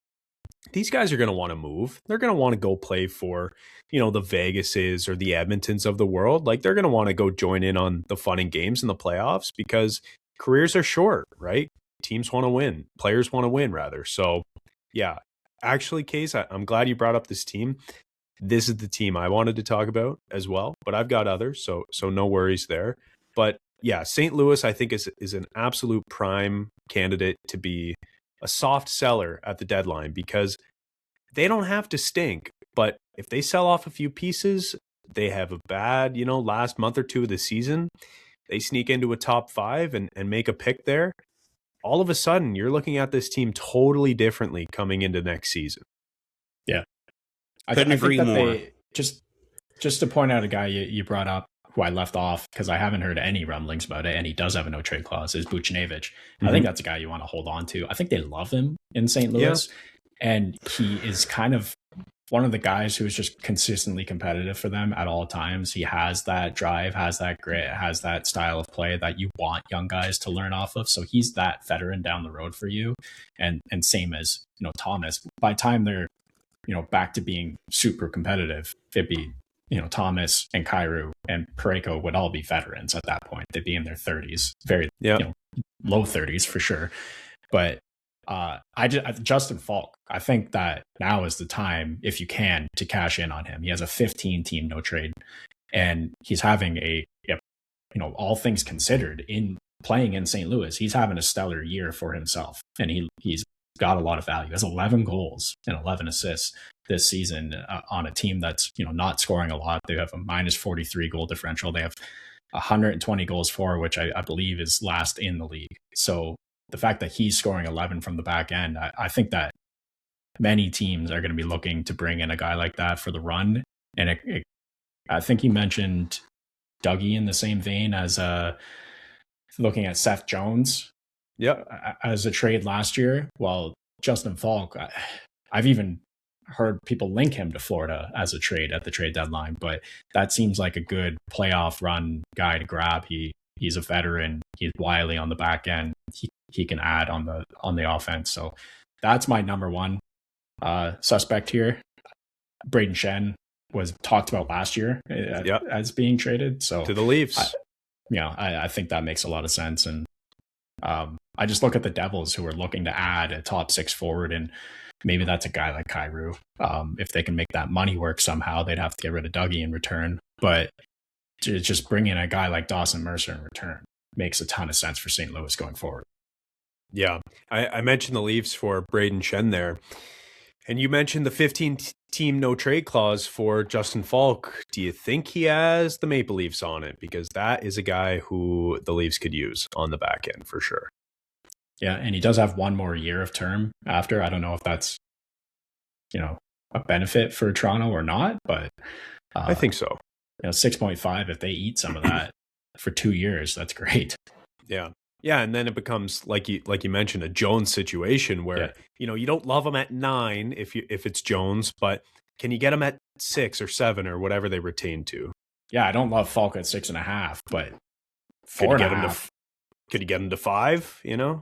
these guys are going to want to move. They're going to want to go play for, the Vegases or the Edmontons of the world. Like, they're going to want to go join in on the fun and games in the playoffs, because careers are short, right? Teams want to win. Players want to win, rather. So, yeah. Actually, Case, I'm glad you brought up this team. This is the team I wanted to talk about as well, but I've got others, so no worries there. But yeah, St. Louis, I think, is an absolute prime candidate to be a soft seller at the deadline, because they don't have to stink, but if they sell off a few pieces, they have a bad, last month or two of the season, they sneak into a top 5 and make a pick there, all of a sudden you're looking at this team totally differently coming into next season. Yeah. Couldn't agree more. Just to point out a guy you brought up who I left off because I haven't heard any rumblings about it, and he does have a no trade clause, is Buchnevich. I think that's a guy you want to hold on to. I think they love him in St. Louis, and he is kind of one of the guys who is just consistently competitive for them at all times. He has that drive, has that grit, has that style of play that you want young guys to learn off of. So he's that veteran down the road for you. And same as, Thomas, by the time they're, back to being super competitive, it'd be, Thomas and Kyrou and Parayko would all be veterans at that point. They'd be in their 30s, very, low 30s for sure. But Justin Falk, I think that now is the time, if you can, to cash in on him. He has a 15-team no trade, and he's having all things considered, in playing in St. Louis, he's having a stellar year for himself, and he's got a lot of value. He has 11 goals and 11 assists this season on a team that's not scoring a lot. They have a minus 43 goal differential. They have 120 goals for, which I believe is last in the league. So the fact that he's scoring 11 from the back end, I think that many teams are going to be looking to bring in a guy like that for the run. And I think you mentioned Dougie in the same vein as looking at Seth Jones as a trade last year. Well, Justin Falk, I've even heard people link him to Florida as a trade at the trade deadline, but that seems like a good playoff run guy to grab. He's a veteran. He's wily on the back end. He can add on the offense. So that's my number one suspect here. Braden Shen was talked about last year as being traded. So to the Leafs. I think that makes a lot of sense. And I just look at the Devils, who are looking to add a top 6 forward, and maybe that's a guy like Kyrou. If they can make that money work somehow, they'd have to get rid of Dougie in return. But to just bring in a guy like Dawson Mercer in return makes a ton of sense for St. Louis going forward. Yeah, I mentioned the Leafs for Braden Shen there. And you mentioned the 15-team no trade clause for Justin Falk. Do you think he has the Maple Leafs on it? Because that is a guy who the Leafs could use on the back end for sure. Yeah, and he does have one more year of term after. I don't know if that's, a benefit for Toronto or not, but I think so. 6.5, if they eat some of that for 2 years, that's great. Yeah. Yeah, and then it becomes like you mentioned, a Jones situation where you don't love him at 9 if it's Jones, but can you get him at 6 or 7 or whatever they retain to? Yeah, I don't love Falk at 6.5, but Could 4.5. you get him to 5? Yeah.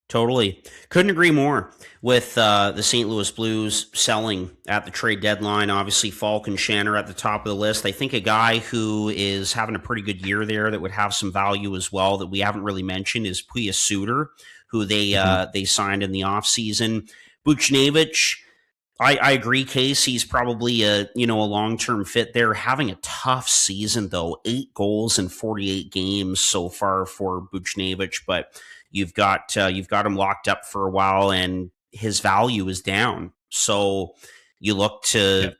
Totally. Couldn't agree more with the St. Louis Blues selling at the trade deadline. Obviously, Falk and Shanner at the top of the list. I think a guy who is having a pretty good year there that would have some value as well that we haven't really mentioned is Pia Suter, who they signed in the offseason. Buchnevich, I agree, Case. He's probably a long-term fit there. Having a tough season, though. 8 goals in 48 games so far for Buchnevich, but you've got him locked up for a while, and his value is down. So you look to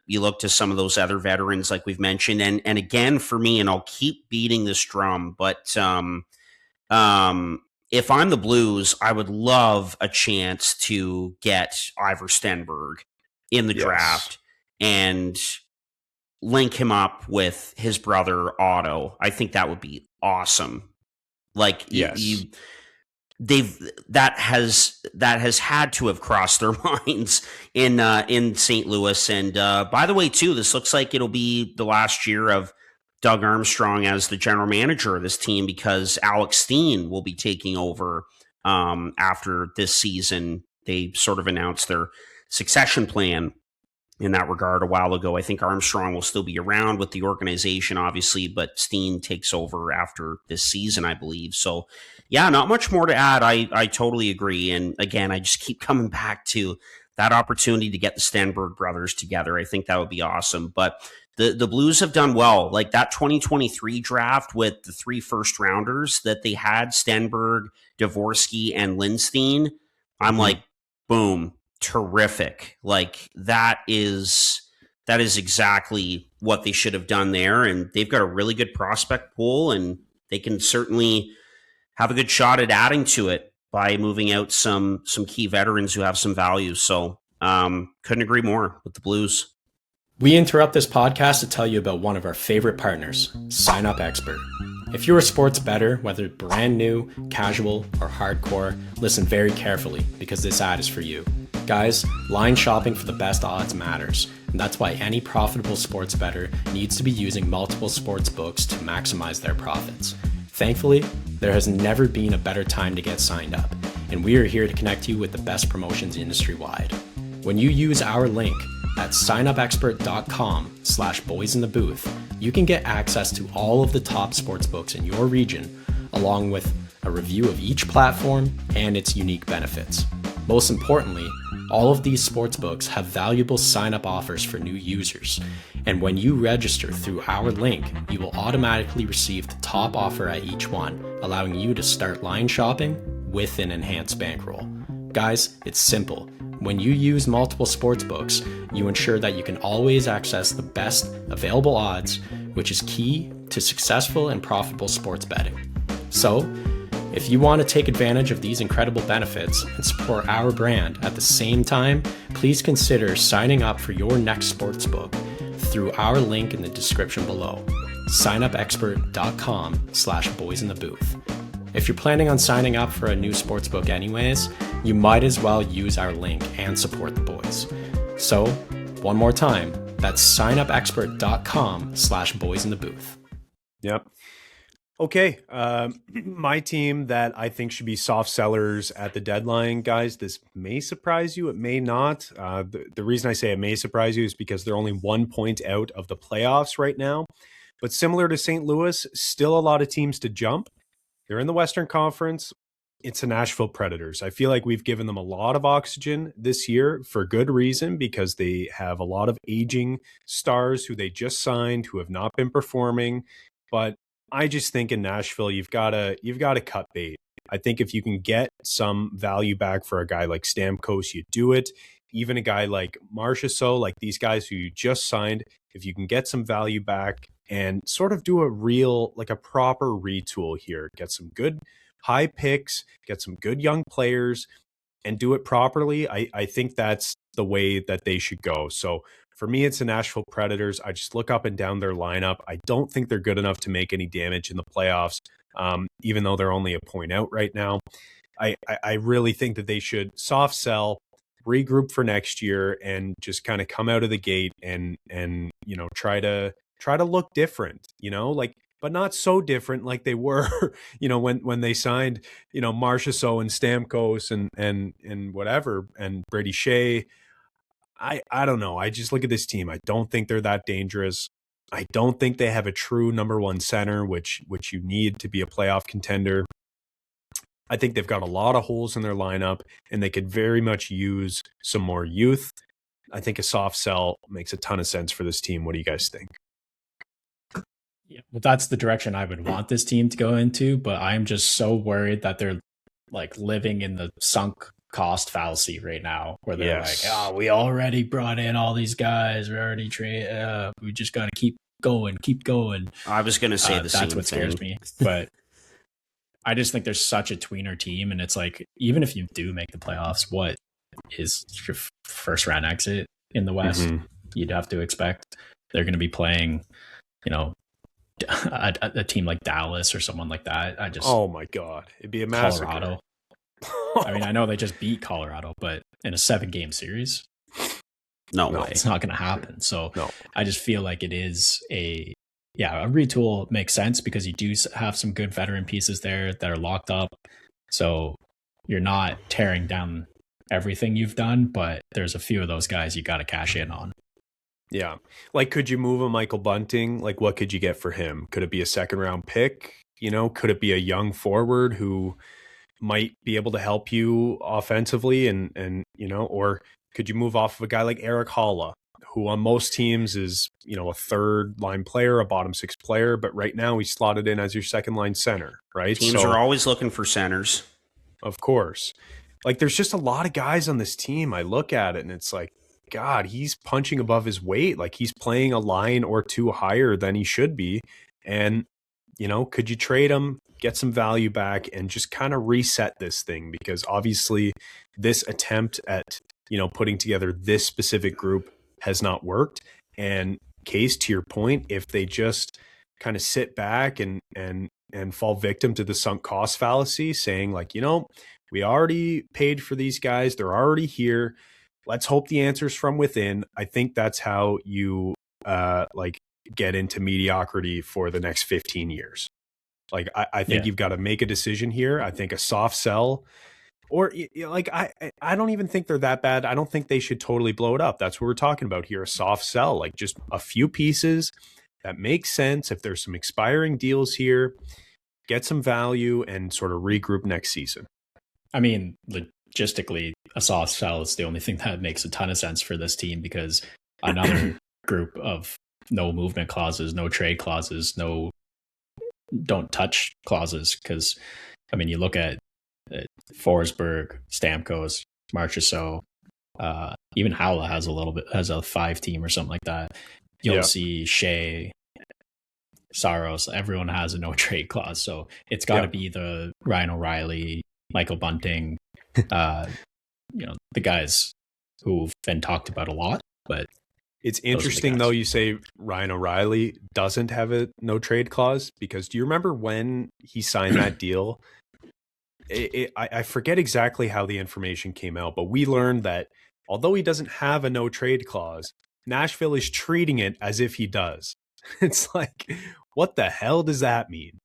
some of those other veterans like we've mentioned, and again for me, and I'll keep beating this drum, but if I'm the Blues, I would love a chance to get Ivor Stenberg in the draft and link him up with his brother Otto. I think that would be awesome. Like that has had to have crossed their minds in St. Louis. And by the way, too, this looks like it'll be the last year of Doug Armstrong as the general manager of this team, because Alex Steen will be taking over after this season. They sort of announced their succession plan in that regard a while ago. I think Armstrong will still be around with the organization, obviously, but Steen takes over after this season, I believe. So, yeah, not much more to add. I totally agree. And again, I just keep coming back to that opportunity to get the Stenberg brothers together. I think that would be awesome. But the Blues have done well. Like that 2023 draft with the 3 first-rounders that they had, Stenberg, Dvorsky, and Lindstein, I'm like, boom, terrific. Like that is exactly what they should have done there. And they've got a really good prospect pool, and they can certainly have a good shot at adding to it by moving out some key veterans who have some value. So couldn't agree more with the Blues. We interrupt this podcast to tell you about one of our favorite partners, Sign Up Expert. If you're a sports bettor, whether brand new, casual, or hardcore, listen very carefully because this ad is for you. Guys, line shopping for the best odds matters, and that's why any profitable sports bettor needs to be using multiple sports books to maximize their profits. Thankfully, there has never been a better time to get signed up, and we are here to connect you with the best promotions industry-wide. When you use our link at signupexpert.com/boysinthebooth, you can get access to all of the top sportsbooks in your region, along with a review of each platform and its unique benefits. Most importantly, all of these sportsbooks have valuable sign-up offers for new users, and when you register through our link, you will automatically receive the top offer at each one, allowing you to start line shopping with an enhanced bankroll. Guys, it's simple. When you use multiple sportsbooks, you ensure that you can always access the best available odds, which is key to successful and profitable sports betting. So, if you want to take advantage of these incredible benefits and support our brand at the same time, please consider signing up for your next sportsbook through our link in the description below, signupexpert.com/boysinthebooth. If you're planning on signing up for a new sportsbook anyways, you might as well use our link and support the boys. So, one more time, that's signupexpert.com/boysinthebooth. Yep. Okay. My team that I think should be soft sellers at the deadline, guys, this may surprise you. It may not. The reason I say it may surprise you is because they're only 1 point out of the playoffs right now. But similar to St. Louis, still a lot of teams to jump. They're in the Western Conference. It's the Nashville Predators. I feel like we've given them a lot of oxygen this year for good reason, because they have a lot of aging stars who they just signed who have not been performing. But I just think in Nashville, you've got to cut bait. I think if you can get some value back for a guy like Stamkos, you do it. Even a guy like Marchessault, like these guys who you just signed, if you can get some value back and sort of do a real, like a proper retool here, get some good high picks, get some good young players, and do it properly, I think that's the way that they should go. So for me, it's the Nashville Predators. I just look up and down their lineup. I don't think they're good enough to make any damage in the playoffs, even though they're only a point out right now. I really think that they should soft sell, regroup for next year, and just kind of come out of the gate and try to look different, like, but not so different like they were, when they signed, Marchessault and Stamkos and whatever, and Brady Shea. I don't know. I just look at this team. I don't think they're that dangerous. I don't think they have a true number one center, which you need to be a playoff contender. I think they've got a lot of holes in their lineup, and they could very much use some more youth. I think a soft sell makes a ton of sense for this team. What do you guys think? Yeah, well, that's the direction I would want this team to go into, but I'm just so worried that they're like living in the sunk cost fallacy right now, where they're like, "Oh, we already brought in all these guys. We already we just got to keep going." I was going to say the same thing. That's what scares me, but I just think there's such a tweener team, and it's like, even if you do make the playoffs, what is your first round exit in the West? Mm-hmm. You'd have to expect they're going to be playing, a team like Dallas or someone like that. Oh my God, it'd be a massacre. Colorado. I mean, I know they just beat Colorado, but in a 7-game series, no way, it's not going to happen. So no. I just feel like it is a retool makes sense because you do have some good veteran pieces there that are locked up. So you're not tearing down everything you've done, but there's a few of those guys you got to cash in on. Yeah. Like, could you move a Michael Bunting? Like, what could you get for him? Could it be a 2nd-round pick? Could it be a young forward who might be able to help you offensively and or could you move off of a guy like Eric Holla, who on most teams is, a 3rd-line player, a bottom 6 player, but right now he's slotted in as your 2nd-line center, right? Teams are always looking for centers. Of course. Like, there's just a lot of guys on this team. I look at it and it's like, God, he's punching above his weight. Like, he's playing a line or two higher than he should be. And, could you trade him, get some value back, and just kind of reset this thing? Because obviously this attempt at, putting together this specific group has not worked. And Case, to your point, if they just kind of sit back and fall victim to the sunk cost fallacy, saying like, we already paid for these guys, they're already here, let's hope the answer's from within. I think that's how you get into mediocrity for the next 15 years. Like, I think you've got to make a decision here. I think a soft sell, or like, I don't even think they're that bad. I don't think they should totally blow it up. That's what we're talking about here. A soft sell, like just a few pieces that make sense. If there's some expiring deals here, get some value and sort of regroup next season. I mean, logistically, a soft sell is the only thing that makes a ton of sense for this team, because another group of no movement clauses, no trade clauses, no don't touch clauses. Because, I mean, you look at Forsberg, Stamkos, Marchessault, even Howla has a 5-team or something like that. You'll see Shea, Saros, everyone has a no trade clause. So it's got to be the Ryan O'Reilly, Michael Bunting, the guys who've been talked about a lot. But it's interesting, though, you say Ryan O'Reilly doesn't have a no trade clause, because do you remember when he signed that deal? I forget exactly how the information came out, but we learned that although he doesn't have a no trade clause, Nashville is treating it as if he does. It's like, what the hell does that mean?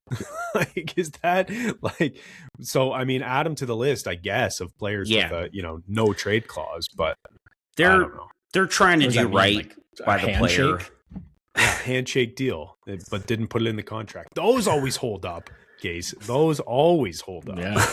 Like, is that like, so, I mean, add him to the list, I guess, of players with a, no trade clause, but I don't know. They're trying to do right by the player. Yeah, handshake deal, but didn't put it in the contract. Those always hold up, Gaze. Those always hold up. Yeah.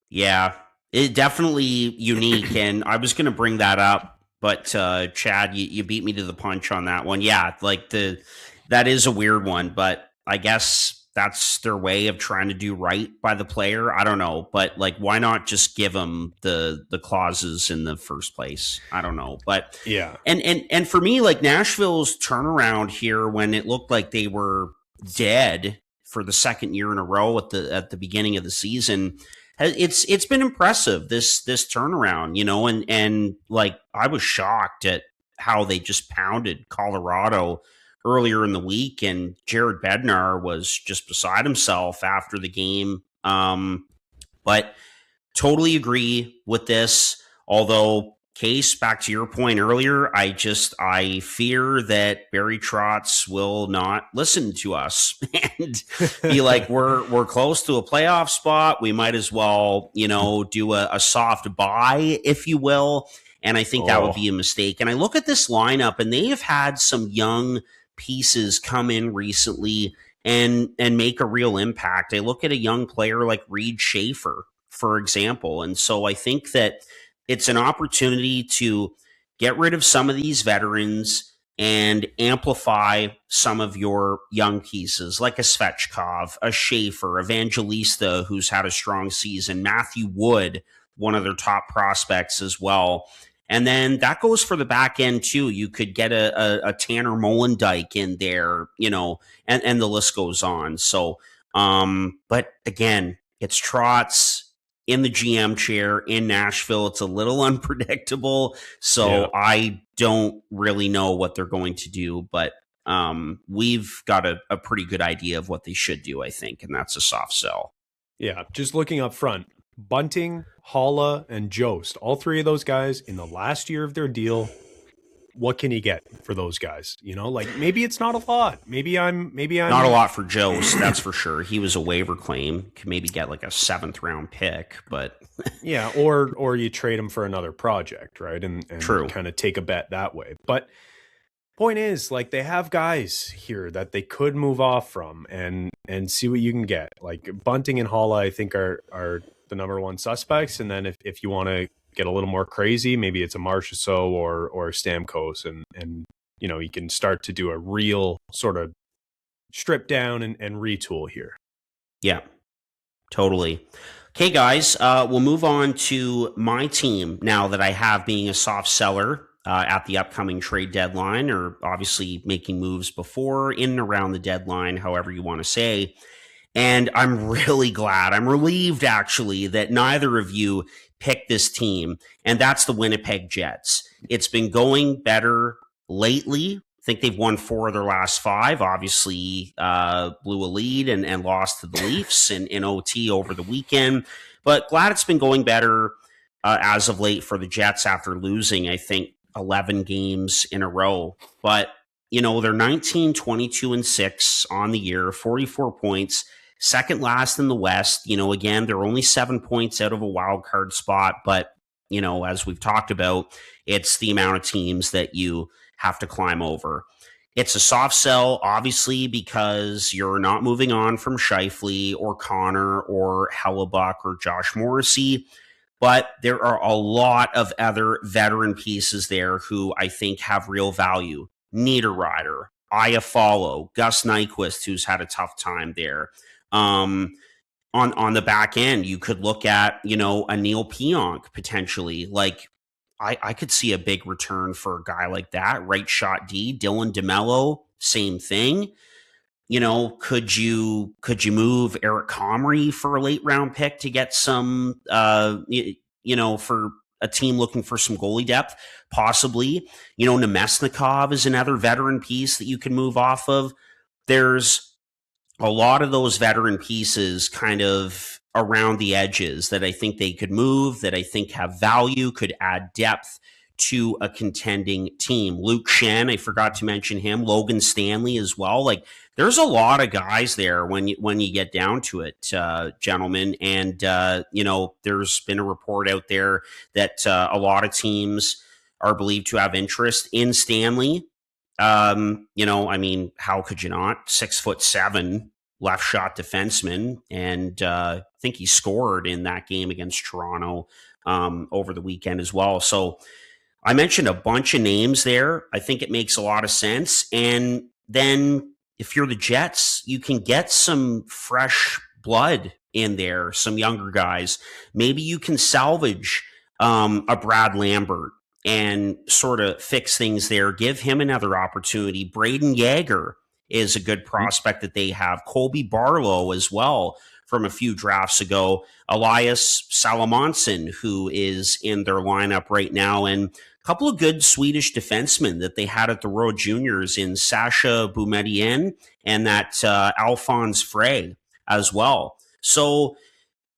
Yeah, it definitely unique. And I was going to bring that up, but Chad, you beat me to the punch on that one. Yeah, like that is a weird one, but I guess that's their way of trying to do right by the player. I don't know, but like, why not just give them the clauses in the first place? I don't know, but Yeah. and for me, like Nashville's turnaround here when it looked like they were dead for the second year in a row at the beginning of the season, it's been impressive, this turnaround, and like I was shocked at how they just pounded Colorado earlier in the week, and Jared Bednar was just beside himself after the game. But totally agree with this. Although, Case, back to your point earlier, I fear that Barry Trotz will not listen to us and be like, we're close to a playoff spot. We might as well, do a soft buy, if you will. And I think that would be a mistake. And I look at this lineup, and they have had some young pieces come in recently and make a real impact. I look at a young player like Reed Schaefer, for example. And so I think that it's an opportunity to get rid of some of these veterans and amplify some of your young pieces like a Svechkov, a Schaefer, Evangelista, who's had a strong season, Matthew Wood, one of their top prospects as well. And then that goes for the back end too. You could get a Tanner Molendyke in there, and the list goes on. So, but again, it's Trotz in the GM chair in Nashville. It's a little unpredictable. So I don't really know what they're going to do, but we've got a pretty good idea of what they should do, I think. And that's a soft sell. Yeah. Just looking up front, Bunting, Haula, and Jost, all three of those guys in the last year of their deal. What can you get for those guys? Like maybe it's not a lot. Maybe I'm not a lot for Jost. That's for sure. He was a waiver claim. Could maybe get like a 7th round pick, but yeah, or you trade him for another project, right? And True. Kind of take a bet that way. But point is, like, they have guys here that they could move off from and see what you can get. Like Bunting and Haula, I think are the number one suspects. And then if you want to get a little more crazy, maybe it's a Marchessault or Stamkos, and you can start to do a real sort of strip down and retool here. Yeah, totally. Okay, guys, we'll move on to my team now that I have being a soft seller at the upcoming trade deadline, or obviously making moves before, in and around the deadline, however you want to say. And I'm really glad, I'm relieved actually, that neither of you picked this team, and that's the Winnipeg Jets. It's been going better lately. I think they've won 4 of their last 5, obviously blew a lead and lost to the Leafs in OT over the weekend. But glad it's been going better as of late for the Jets after losing, I think, 11 games in a row. But, they're 19, 22, and 6 on the year, 44 points. Second last in the West. Again, they're only 7 points out of a wild card spot. But, as we've talked about, it's the amount of teams that you have to climb over. It's a soft sell, obviously, because you're not moving on from Scheifele or Connor or Hellebuck or Josh Morrissey. But there are a lot of other veteran pieces there who I think have real value. Niederreiter, Iafallo, Gus Nyquist, who's had a tough time there. On the back end, you could look at, a Neil Pionk potentially. Like, I could see a big return for a guy like that. Right shot D, Dylan DeMello, same thing. Could you move Eric Comrie for a late round pick to get some, for a team looking for some goalie depth? Possibly. Nemesnikov is another veteran piece that you can move off of. There's a lot of those veteran pieces kind of around the edges that I think they could move, that I think have value, could add depth to a contending team. Luke Shen, I forgot to mention him. Logan Stanley as well. Like, there's a lot of guys there when you get down to it, gentlemen. And, there's been a report out there that a lot of teams are believed to have interest in Stanley. How could you not? 6'7" left shot defenseman. And I think he scored in that game against Toronto over the weekend as well. So I mentioned a bunch of names there. I think it makes a lot of sense. And then if you're the Jets, you can get some fresh blood in there, some younger guys. Maybe you can salvage a Brad Lambert and sort of fix things there. Give him another opportunity. Braden Yeager is a good prospect that they have. Colby Barlow as well from a few drafts ago. Elias Salamonson, who is in their lineup right now, and a couple of good Swedish defensemen that they had at the World Juniors in Sasha Boumedienne and that Alphonse Frey as well. So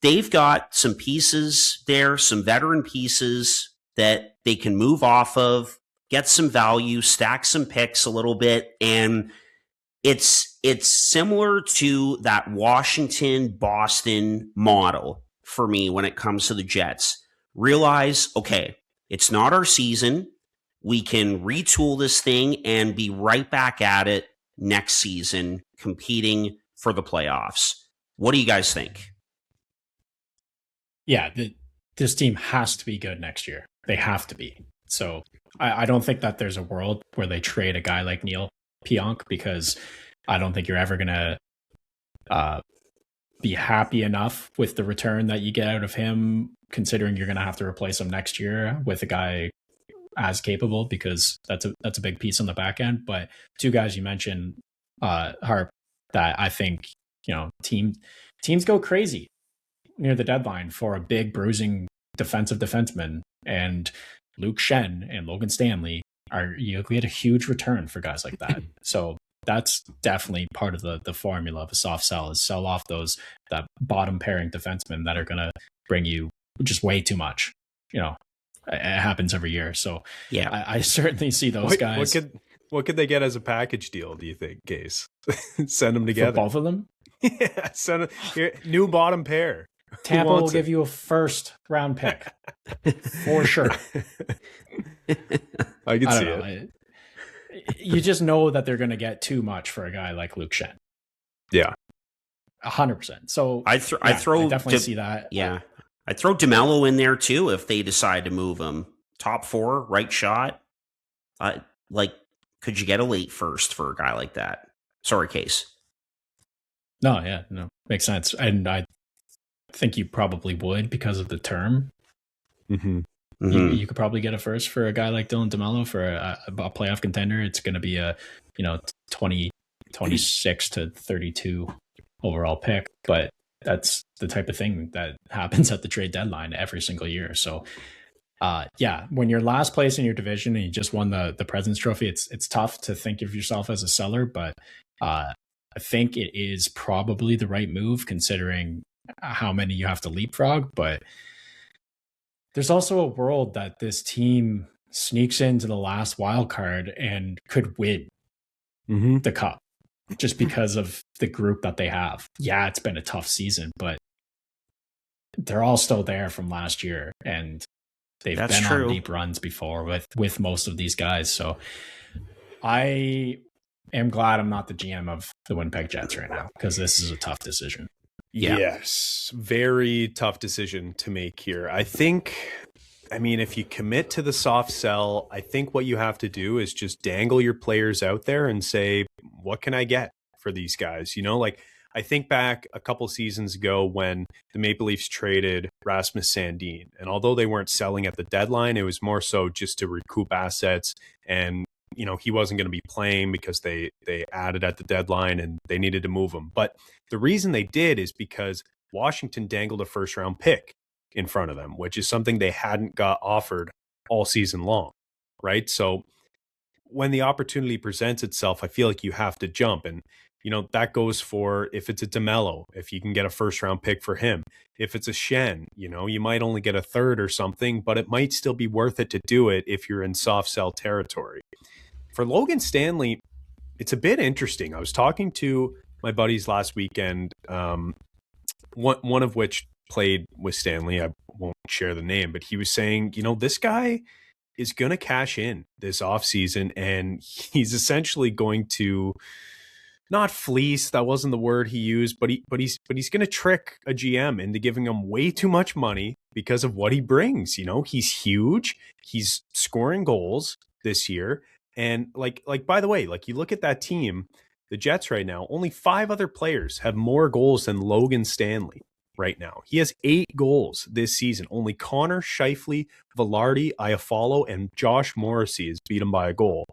they've got some pieces there, some veteran pieces that they can move off of, get some value, stack some picks a little bit, and it's similar to that Washington Boston model for me when it comes to the Jets. Realize, okay, it's not our season. We can retool this thing and be right back at it next season, competing for the playoffs. What do you guys think? Yeah, this team has to be good next year. They have to be. So I don't think that there's a world where they trade a guy like Neil Pionk, because I don't think you're ever going to be happy enough with the return that you get out of him, considering you're going to have to replace him next year with a guy as capable, because that's a big piece on the back end. But two guys you mentioned, Harp, that I think, teams go crazy near the deadline for a big bruising defensive defenseman, and Luke Shen and Logan Stanley you get a huge return for guys like that. So that's definitely part of the formula of a soft sell, is sell off that bottom pairing defensemen that are going to bring you just way too much. It happens every year. So yeah, I certainly see those guys. What could they get as a package deal, do you think, Case? Send them together. For both of them? Yeah, send them. Here, new bottom pair. Tampa will give you a first round pick for sure. I can see it. You just know that they're going to get too much for a guy like Luke Shen. Yeah, 100%. So I definitely see that. Yeah, I'd throw DeMello in there too if they decide to move him. Top 4, right shot. Could you get a late first for a guy like that? Sorry, Case. No, makes sense, and I think you probably would because of the term. Mm-hmm. You could probably get a first for a guy like Dylan DeMello for a playoff contender. It's going to be a 26 to 32 overall pick, but that's the type of thing that happens at the trade deadline every single year. So when you're last place in your division and you just won the President's Trophy, it's tough to think of yourself as a seller, but I think it is probably the right move considering how many you have to leapfrog. But there's also a world that this team sneaks into the last wild card and could win the cup just because of the group that they have. Yeah, it's been a tough season, but they're all still there from last year, and they've been on deep runs before with most of these guys. So I am glad I'm not the GM of the Winnipeg Jets right now, because this is a tough decision. Yeah. Yes, very tough decision to make here. If you commit to the soft sell, I think what you have to do is just dangle your players out there and say, what can I get for these guys? I think back a couple seasons ago when the Maple Leafs traded Rasmus Sandin, and although they weren't selling at the deadline, it was more so just to recoup assets, and he wasn't going to be playing because they added at the deadline and they needed to move him. But the reason they did is because Washington dangled a first round pick in front of them, which is something they hadn't got offered all season long, right? So when the opportunity presents itself, I feel like you have to jump. And, that goes for if it's a DeMello, if you can get a first round pick for him. If it's a Shen, you might only get a third or something, but it might still be worth it to do it if you're in soft sell territory. For Logan Stanley, it's a bit interesting. I was talking to my buddies last weekend, one of which played with Stanley. I won't share the name, but he was saying, this guy is going to cash in this offseason, and he's essentially going to not fleece. That wasn't the word he used, but he's going to trick a GM into giving him way too much money because of what he brings. He's huge. He's scoring goals this year. And by the way, you look at that team, the Jets right now, only 5 other players have more goals than Logan Stanley right now. He has 8 goals this season. Only Connor Scheifele, Velarde, Iafallo, and Josh Morrissey has beat him by a goal.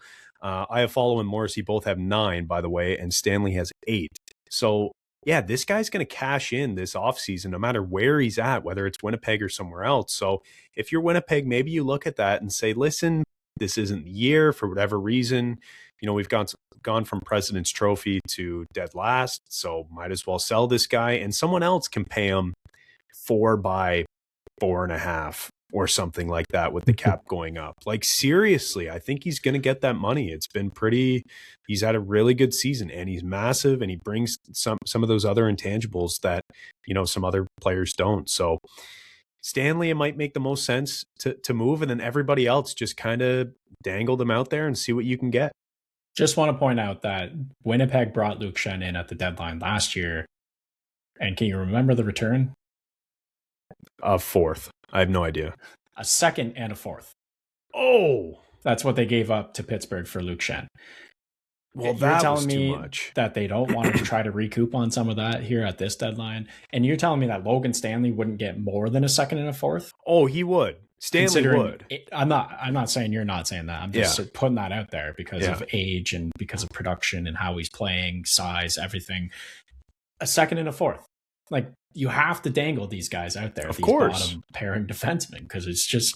Iafallo and Morrissey both have 9, by the way, and Stanley has 8. So, yeah, this guy's going to cash in this offseason no matter where he's at, whether it's Winnipeg or somewhere else. So if you're Winnipeg, maybe you look at that and say, listen, this isn't the year for whatever reason. You know, we've gone from President's Trophy to dead last, so might as well sell this guy, and someone else can pay him 4 by 4.5 or something like that with the cap going up. Like, seriously, I think he's going to get that money. It's been he's had a really good season, and he's massive, and he brings some of those other intangibles that, you know, some other players don't. So Stanley, it might make the most sense to move, and then everybody else just kind of dangle them out there and see what you can get. Just want to point out that Winnipeg brought Luke Schenn in at the deadline last year. And can you remember the return? A 4th. I have no idea. A 2nd and a 4th. Oh, that's what they gave up to Pittsburgh for Luke Schenn. Well, you're telling was me too much. that they don't want to try to recoup on some of that here at this deadline, and you're telling me that Logan Stanley wouldn't get more than a 2nd and a 4th? Oh, he would. Stanley would. I'm not saying you're not saying that. I'm just putting that out there because of age and because of production and how he's playing, size, everything. A 2nd and a 4th. Like, you have to dangle these guys out there, of these course. bottom pairing defensemen, because it's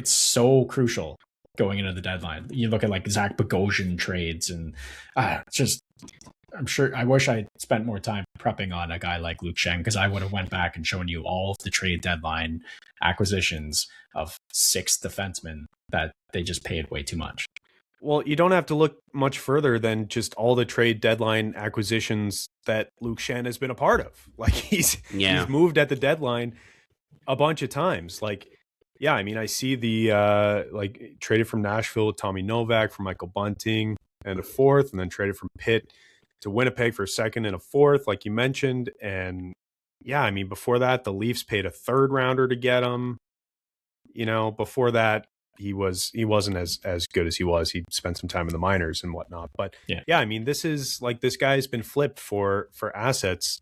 so crucial going into the deadline. You look at like Zach Bogosian trades, and I'm sure I wish I spent more time prepping on a guy like Luke Schenn, because I would have went back and shown you all of the trade deadline acquisitions of 6 defensemen that they just paid way too much. Well, you don't have to look much further than just all the trade deadline acquisitions that Luke Schenn has been a part of. Like, he's moved at the deadline a bunch of times. Like, yeah, I mean, I see the traded from Nashville with Tommy Novak for Michael Bunting and a 4th, and then traded from Pitt to Winnipeg for a 2nd and a 4th, like you mentioned. And yeah, I mean, before that, the Leafs paid a 3rd rounder to get him. You know, before that, he wasn't as good as he was. He spent some time in the minors and whatnot. But yeah, I mean, this guy's been flipped for assets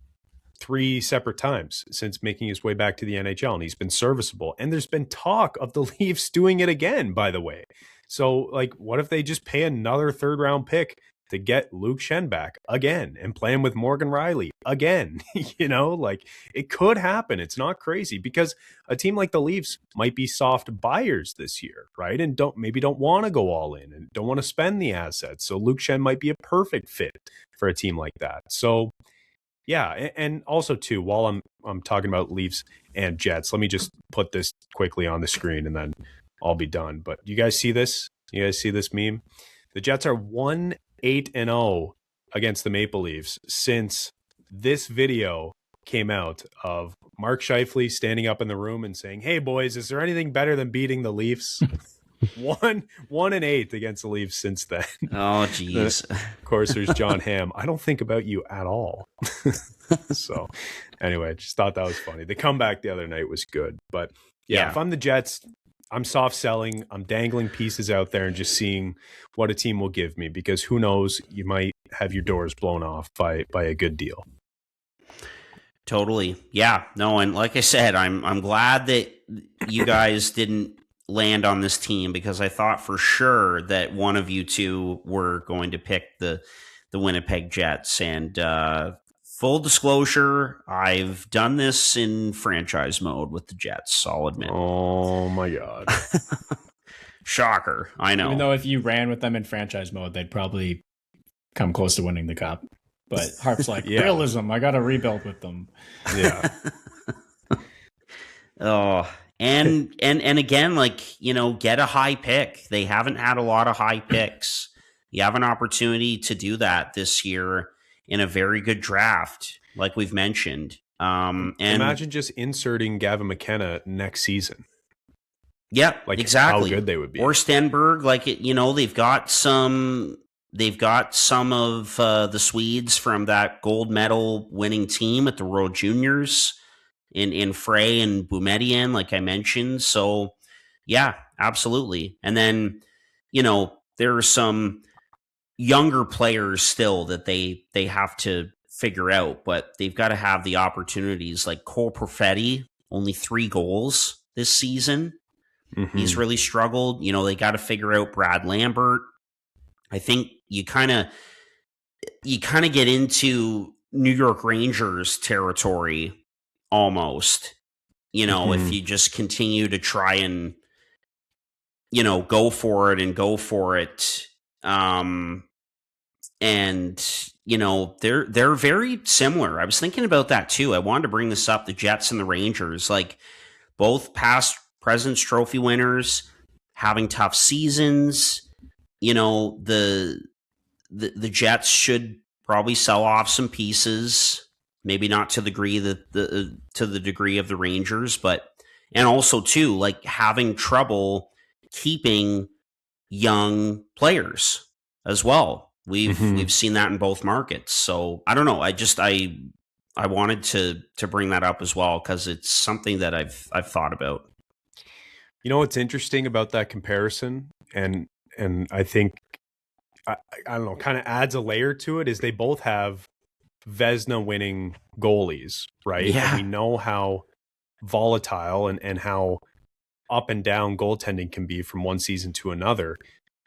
3 separate times since making his way back to the NHL, and he's been serviceable. And there's been talk of the Leafs doing it again, by the way. So, like, what if they just pay another 3rd round pick to get Luke Schenn back again and play him with Morgan Riley again? You know, like, it could happen. It's not crazy, because a team like the Leafs might be soft buyers this year, right? And don't want to go all in and don't want to spend the assets. So Luke Schenn might be a perfect fit for a team like that. So yeah, and also too, while I'm talking about Leafs and Jets, let me just put this quickly on the screen and then I'll be done. But you guys see this? You guys see this meme? The Jets are 1-8-0 against the Maple Leafs since this video came out of Mark Scheifele standing up in the room and saying, "Hey boys, is there anything better than beating the Leafs?" 1-8 against the Leafs since then. Oh, geez. Of course, there's John Hamm. I don't think about you at all. So anyway, just thought that was funny. The comeback the other night was good. But yeah, if I'm the Jets, I'm soft selling. I'm dangling pieces out there and just seeing what a team will give me, because who knows, you might have your doors blown off by a good deal. Totally. Yeah. No, and like I said, I'm glad that you guys didn't land on this team, because I thought for sure that one of you two were going to pick the Winnipeg Jets. And full disclosure, I've done this in franchise mode with the Jets, I'll admit. Oh my God. Shocker. I know. Even though if you ran with them in franchise mode, they'd probably come close to winning the cup. But Harp's like, realism, I got to rebuild with them. Yeah. Oh, and again, like, you know, get a high pick. They haven't had a lot of high picks. You have an opportunity to do that this year in a very good draft, like we've mentioned. And imagine just inserting Gavin McKenna next season. Yeah, like exactly. How good they would be. Or Stenberg, like, it, you know, they've got some of the Swedes from that gold medal winning team at the World Juniors in Frey and Boumediene, like I mentioned. So yeah, absolutely. And then, you know, there's some younger players still that they have to figure out, but they've got to have the opportunities. Like Cole Perfetti, only 3 goals this season. He's really struggled. They got to figure out Brad Lambert. I think you kind of get into New York Rangers territory almost, if you just continue to try and, go for it. And, they're very similar. I was thinking about that too. I wanted to bring this up, the Jets and the Rangers, like both past President's Trophy winners having tough seasons. The Jets should probably sell off some pieces, maybe not to the degree of the Rangers, and also too, like having trouble keeping young players as well. We've seen that in both markets. So I don't know. I wanted to bring that up as well because it's something that I've thought about. What's interesting about that comparison, and I think I don't know, kind of adds a layer to it, is they both have Vezina winning goalies, right? Yeah. And we know how volatile and how up and down goaltending can be from one season to another.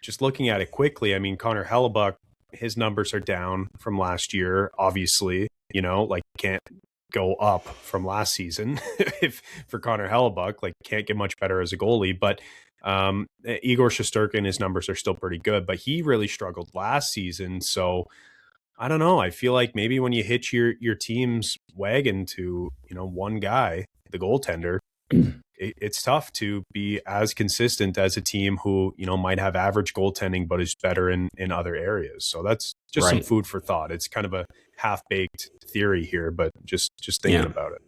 Just looking at it quickly, I mean, Connor Hellebuck, his numbers are down from last year, obviously, can't go up from last season if for Connor Hellebuck, can't get much better as a goalie. But Igor Shesterkin, his numbers are still pretty good, but he really struggled last season. So I don't know. I feel like maybe when you hitch your team's wagon to, one guy, the goaltender, it's tough to be as consistent as a team who, might have average goaltending, but is better in other areas. So that's just some food for thought. It's kind of a half-baked theory here, but just thinking about it.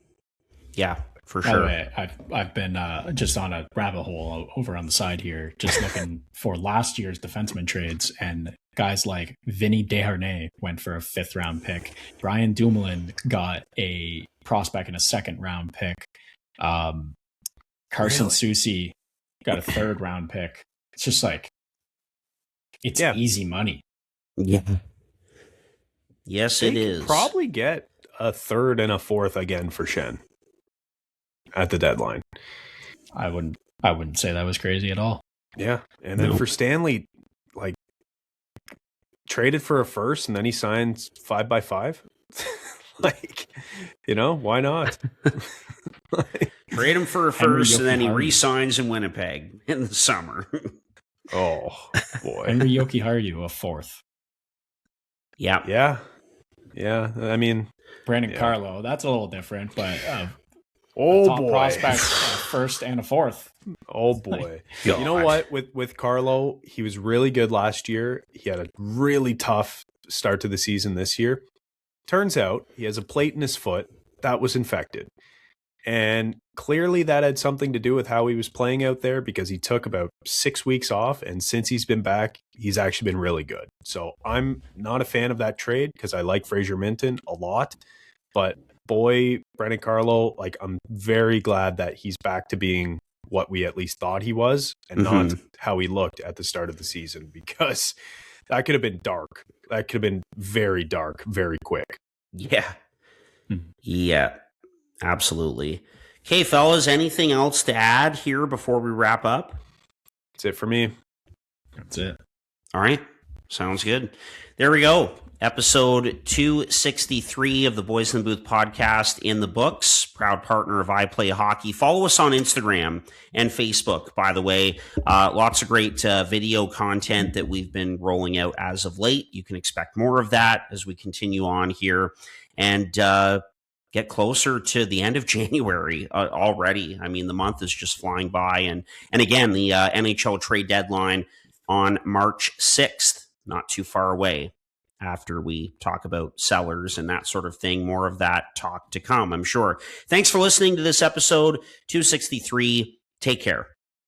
Yeah, for sure. By the way, I've been just on a rabbit hole over on the side here, just looking for last year's defenseman trades, and guys like Vinny Desharnais went for a 5th round pick. Brian Dumoulin got a prospect and a 2nd round pick. Carson Soucy got a 3rd round pick. It's just it's easy money. Yeah. Yes, it is. Probably get a 3rd and a 4th again for Shen at the deadline. I wouldn't say that was crazy at all. Yeah. And then for Stanley, traded for a 1st and then he signs 5x5. Why not? Trade him for a 1st and then he re-signs in Winnipeg in the summer. Oh, boy. Henry Jokiharju, a 4th. Yeah. I mean, Brandon Carlo, that's a little different, but top prospect, 1st and a 4th. Oh boy. You know what? With Carlo, he was really good last year. He had a really tough start to the season this year. Turns out he has a plate in his foot that was infected. And clearly that had something to do with how he was playing out there, because he took about 6 weeks off. And since he's been back, he's actually been really good. So I'm not a fan of that trade because I like Fraser Minton a lot. But boy, Brendan Carlo, I'm very glad that he's back to being what we at least thought he was and not how he looked at the start of the season, because that could have been dark. That could have been very dark, very quick. Yeah. Yeah. Absolutely. Okay, fellas, anything else to add here before we wrap up? That's it for me. That's it. All right. Sounds good. There we go. Episode 263 of the Boys in the Booth podcast in the books. Proud partner of I Play Hockey. Follow us on Instagram and Facebook, by the way. Lots of great video content that we've been rolling out as of late. You can expect more of that as we continue on here. And get closer to the end of January already. I mean, the month is just flying by. And again, the NHL trade deadline on March 6th, not too far away. After we talk about sellers and that sort of thing, more of that talk to come, I'm sure. Thanks for listening to this episode 263. Take care.